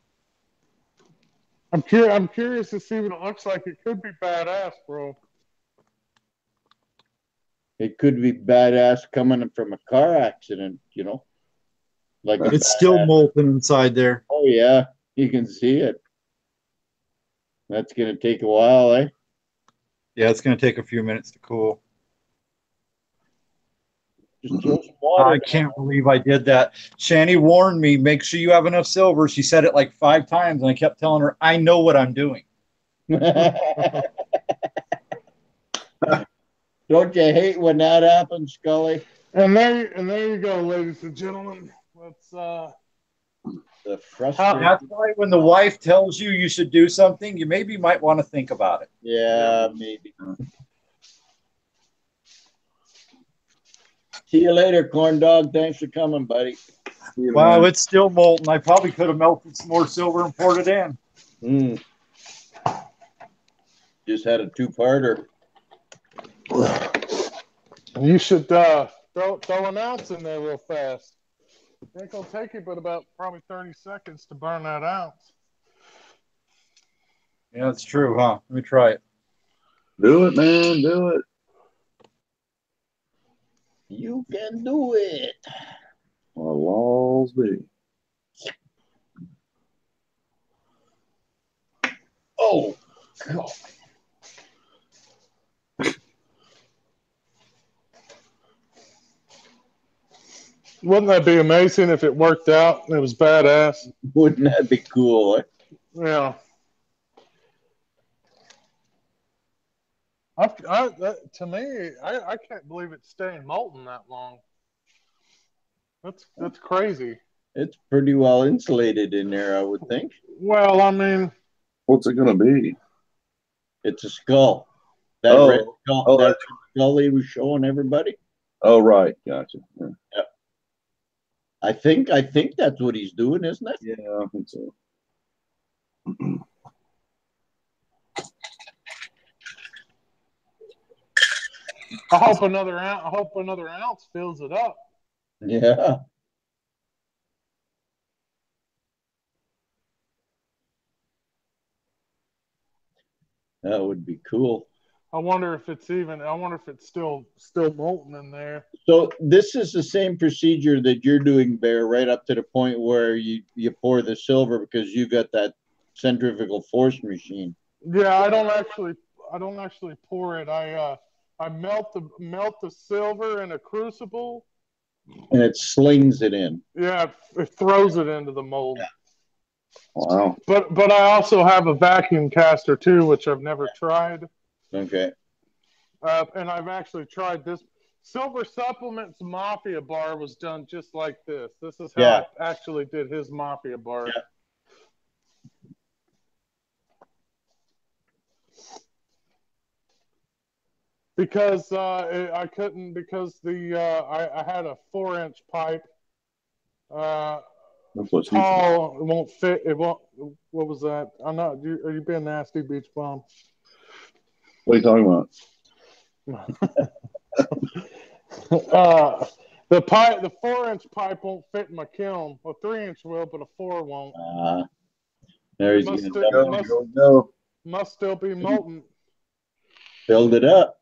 I'm curious to see what it looks like. It could be badass, bro. It could be badass coming from a car accident, you know. Like it's still molten inside there. Oh yeah, you can see it. That's gonna take a while, eh? Yeah, it's gonna take a few minutes to cool. Just throw some water. I can't believe I did that. Shani warned me, make sure you have enough silver. She said it like 5 times, and I kept telling her, I know what I'm doing. Don't you hate when that happens, Scully? And there you go, ladies and gentlemen. Let's the frustrating. That's why when the wife tells you you should do something, you maybe might want to think about it. Yeah, maybe. See you later, corn dog. Thanks for coming, buddy. Wow, it's still molten. I probably could have melted some more silver and poured it in. Just had a 2-parter. You should throw an ounce in there real fast. I think it'll take you but about probably 30 seconds to burn that ounce. Yeah, that's true, huh? Let me try it. Do it, man. Do it. You can do it. Well, laws be. Oh, God. Wouldn't that be amazing if it worked out? It was badass. Wouldn't that be cool? Eh? Yeah. To me, I can't believe it's staying molten that long. That's crazy. It's pretty well insulated in there, I would think. Well, I mean, what's it gonna be? It's a skull. That red skull. That skull he was showing everybody. Oh, right, gotcha. Yeah. I think that's what he's doing, isn't it? Yeah, I think so. I hope another ounce fills it up. Yeah. That would be cool. I wonder if it's still molten in there. So this is the same procedure that you're doing, Bear, right up to the point where you pour the silver because you got that centrifugal force machine. Yeah, I don't actually pour it. I melt the silver in a crucible. And it slings it in. Yeah, it throws it into the mold. Yeah. Wow. But I also have a vacuum caster too, which I've never tried. Okay. And I've actually tried this. Silver Supplements Mafia Bar was done just like this. This is how I actually did his Mafia Bar. Yeah. Because I couldn't, because I had a 4-inch pipe. That's what Tall, it won't fit. It won't. What was that? I'm not. Are you being nasty, Beach Bum? What are you talking about? The 4-inch pipe won't fit in my kiln. A 3-inch will, but a 4 won't. There he's must, going to go. Must still be molten. Build it up.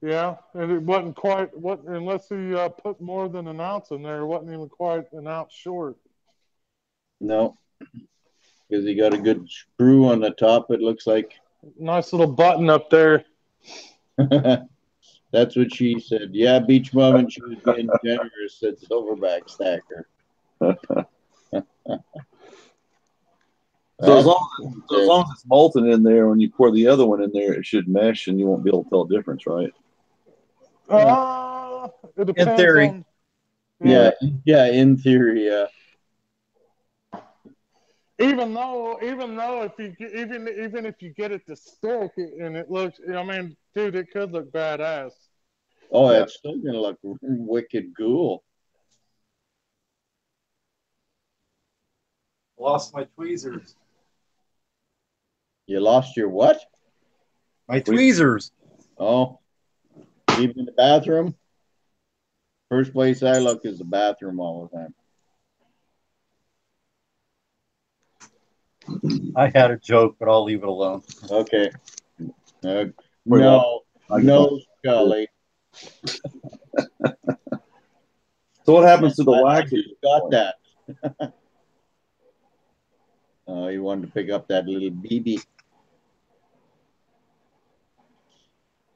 Yeah, and it wasn't quite. Unless he put more than an ounce in there, it wasn't even quite an ounce short. No, because he got a good screw on the top. It looks like. Nice little button up there. That's what she said. Yeah, Beach Mom, and she was being generous, said Silverback Stacker. So as long as it's molten in there, when you pour the other one in there, it should mesh, and you won't be able to tell the difference, right? It depends In theory. on. Yeah, in theory, yeah. Even though if you get it to stick and it looks, I mean, dude, it could look badass. Oh, it's still gonna look wicked cool. Lost my tweezers. You lost your what? My tweezers. Oh, leave in the bathroom. First place I look is the bathroom all the time. I had a joke, but I'll leave it alone. Okay. No, Scully. So what happens to the wax? I just got that. Oh, he wanted to pick up that little BB.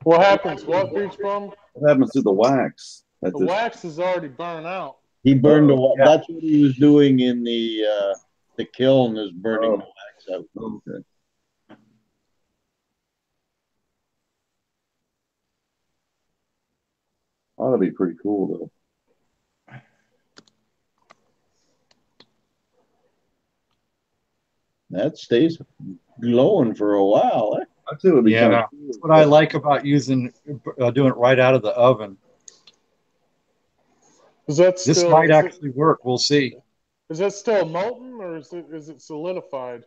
What happens? What, Beach Bum? What happens to the wax? The wax is already burned out. He burned the yeah. That's what he was doing in the kiln, is burning the wax out. Okay. Ought to be pretty cool though. That stays glowing for a while. Eh? I think it would be kind of cool. That's what I like about doing it right out of the oven. This might actually work. We'll see. Is that still molten, or is it solidified?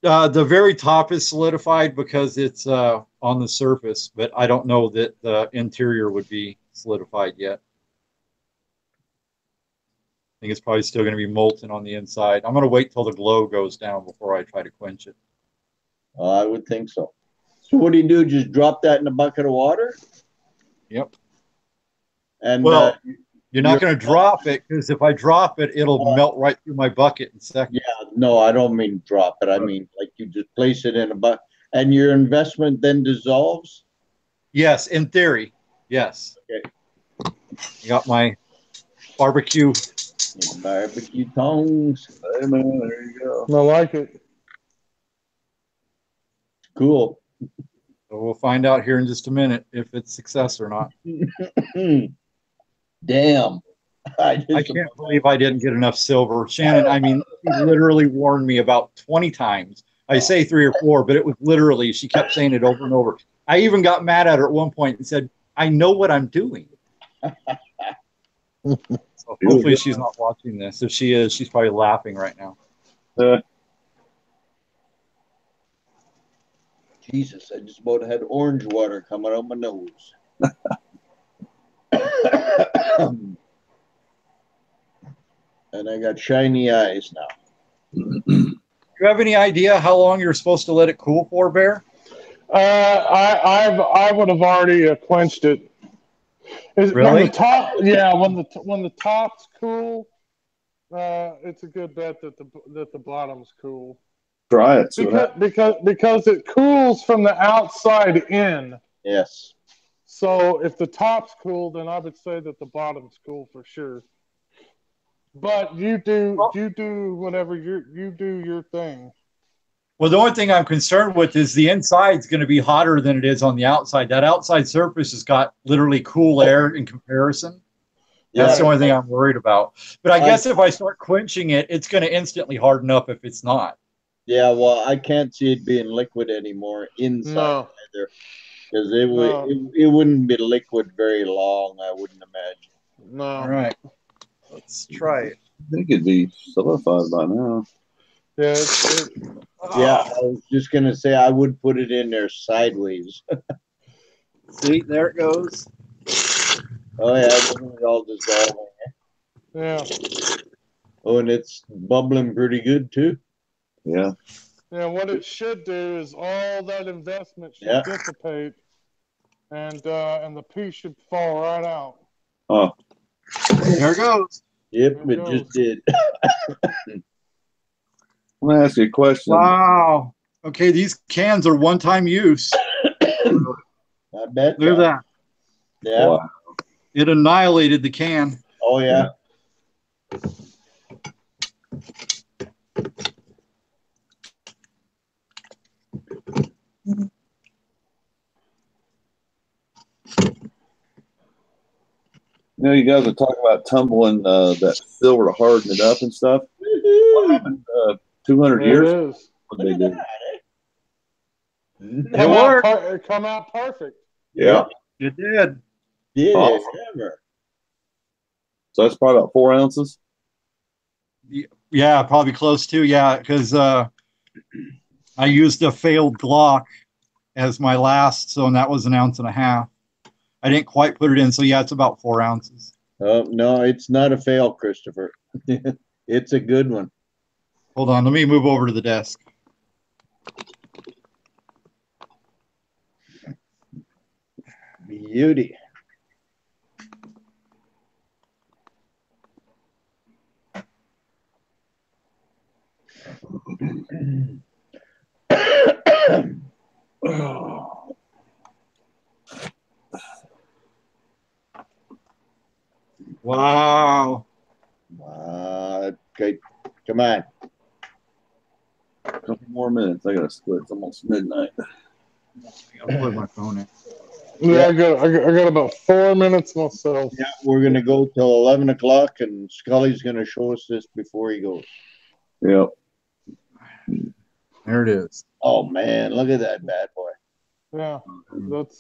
The very top is solidified because it's on the surface, but I don't know that the interior would be solidified yet. I think it's probably still going to be molten on the inside. I'm going to wait till the glow goes down before I try to quench it. I would think so. So what do you do? Just drop that in a bucket of water? Yep. And well, you're not going to drop it, because if I drop it, it'll melt right through my bucket in seconds. Yeah, no, I don't mean drop it. I mean, like, you just place it in a bucket, and your investment then dissolves? Yes, in theory, yes. Okay. You got my barbecue. Barbecue tongs. Hey, man, there you go. I like it. Cool. So we'll find out here in just a minute if it's success or not. Damn. I can't believe I didn't get enough silver. Shannon, I mean, she literally warned me about 20 times. I say 3 or 4, but it was literally, she kept saying it over and over. I even got mad at her at one point and said, I know what I'm doing. So hopefully she's not watching this. If she is, she's probably laughing right now. Jesus, I just about had orange water coming out my nose. And I got shiny eyes now. Do you have any idea how long you're supposed to let it cool for, Bear? I would have already quenched it. When Really? the top, yeah, when the top's cool, it's a good bet that the bottom's cool. Try it. See what Because it cools from the outside in. Yes. So if the top's cool, then I would say that the bottom's cool for sure. But you do whatever you do your thing. Well, the only thing I'm concerned with is the inside's going to be hotter than it is on the outside. That outside surface has got literally cool air in comparison. That's the only thing I'm worried about. But I guess if I start quenching it, it's going to instantly harden up if it's not. Yeah, well, I can't see it being liquid anymore inside either, because it wouldn't be liquid very long. I wouldn't imagine. No. All right, let's try it. I think it'd be solidified by now. Yeah. Yeah, I was just gonna say I would put it in there sideways. See, there it goes. Oh yeah, it's all dissolving. Yeah. Oh, and it's bubbling pretty good too. Yeah. Yeah, what it should do is all that investment should dissipate, and the piece should fall right out. Oh, there it goes. Yep, it just did. I'm gonna ask you a question. Wow. Okay, these cans are one-time use. I bet. Look at that. Yeah. Wow. It annihilated the can. Oh yeah. You know, you guys are talking about tumbling that silver to harden it up and stuff. What happened 200 years? What they did? It worked. It come out perfect. Yeah. It did. Yeah. Awesome. So that's probably about 4 ounces. Yeah, probably close to. Yeah, because I used a failed Glock as my last, so and that was 1.5 ounces. I didn't quite put it in, so yeah, it's about 4 ounces. Oh no, it's not a fail, Christopher. It's a good one. Hold on, let me move over to the desk. Beauty. Wow. Okay, come on. A couple more minutes. I gotta split. It's almost midnight. I'll put my phone in. Yeah, I got about 4 minutes myself. Yeah, we're gonna go till 11 o'clock, and Scully's gonna show us this before he goes. Yep. There it is. Oh man, look at that bad boy. Yeah, that's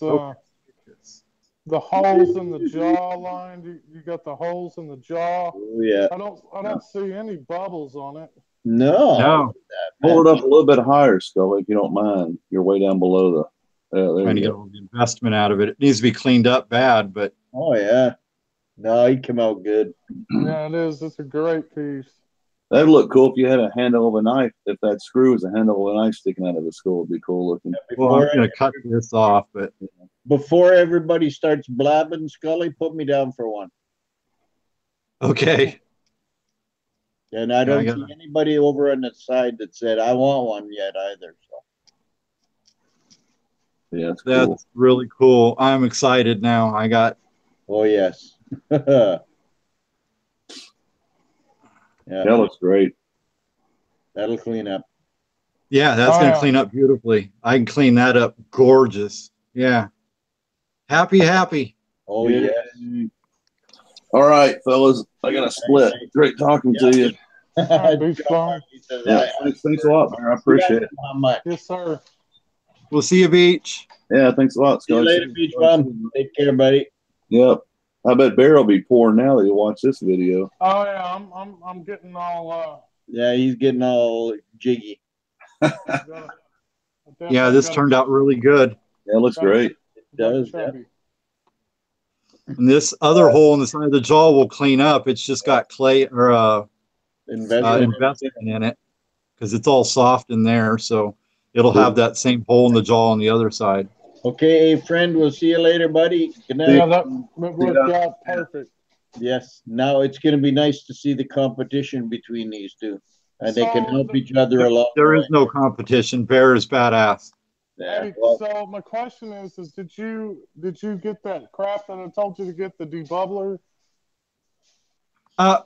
the holes in the jaw line. You got the holes in the jaw. Oh yeah. I don't see any bubbles on it. No. Hold it up a little bit higher, Scully, if you don't mind. You're way down below the. Trying to get all the investment out of it. It needs to be cleaned up bad, but Oh yeah. No, he came out good. Yeah, it is. It's a great piece. That'd look cool if you had a handle of a knife. If that screw is a handle of a knife sticking out of the skull, it'd be cool looking. well, I'm going to cut this off. But Before everybody starts blabbing, Scully, put me down for one. okay, And I don't see anybody over on the side that said I want one yet either. So Yeah, that's cool. that's really cool. I'm excited now. I got. Oh yes. Yeah. That looks great. That'll clean up. Yeah, that's going to clean up beautifully. I can clean that up gorgeous. Yeah. Happy. Oh yes. All right, fellas. I got to split. Great talking to you. Right, Yeah, thanks a lot, man. I appreciate it. Yes, sir. We'll see you, Beach. Yeah, thanks a lot, See you Scott. later, Beach Bum. Take care, buddy. Yep. I bet Bear will be pouring now that you watch this video. Oh yeah, I'm getting all. Yeah, he's getting all jiggy. Yeah, this turned out really good. Yeah, it looks great. It does. Yeah. And this other hole in the side of the jaw will clean up. It's just got clay or investment in it because it's all soft in there. So It'll have that same hole in the jaw on the other side. Okay, friend. We'll see you later, buddy. Good night. Yeah, that worked out perfect. Yes. Now it's going to be nice to see the competition between these two, and they can So, help each other along. There is no competition. Bear is badass. Yeah, Hey, well, so my question is did you get that crap that I told you to get, the debubbler?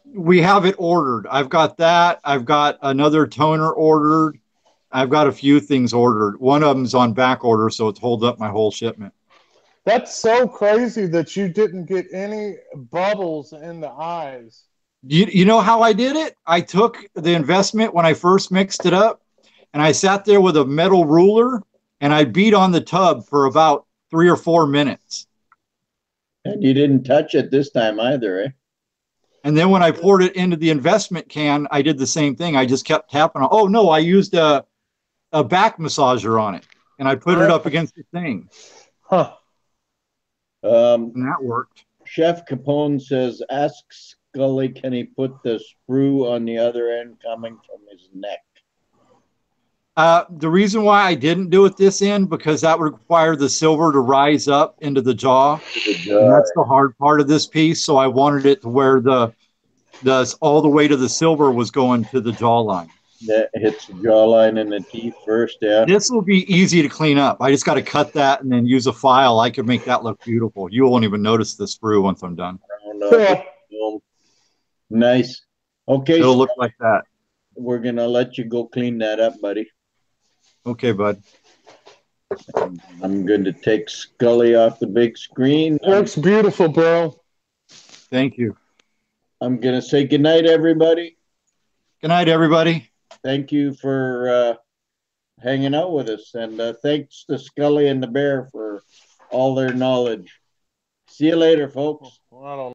We have it ordered. I've got that. I've got another toner ordered. I've got a few things ordered. One of them's on back order, so it's holds up my whole shipment. That's so crazy that you didn't get any bubbles in the eyes. You know how I did it? I took the investment when I first mixed it up, and I sat there with a metal ruler, and I beat on the tub for about 3 or 4 minutes. and you didn't touch it this time either, eh? And then when I poured it into the investment can, I did the same thing. I just kept tapping on. Oh no, I used a back massager on it, and I put it up against the thing. Huh. And that worked. Chef Capone says, ask Scully, can he put the sprue on the other end coming from his neck? The reason why I didn't do it this end, because that would require the silver to rise up into the jaw. And that's the hard part of this piece. So I wanted it to where the all the way to the silver was going to the jawline. That hits the jawline and the teeth first, yeah. This will be easy to clean up. I just got to cut that and then use a file. I could make that look beautiful. You won't even notice the sprue once I'm done. Nice. Okay, it'll look like that. We're going to let you go clean that up, buddy. Okay, bud. I'm going to take Scully off the big screen. Looks beautiful, bro. Thank you. I'm going to say goodnight, everybody. Good night, everybody. Thank you for hanging out with us. And thanks to Scully and the Bear for all their knowledge. See you later, folks. I don't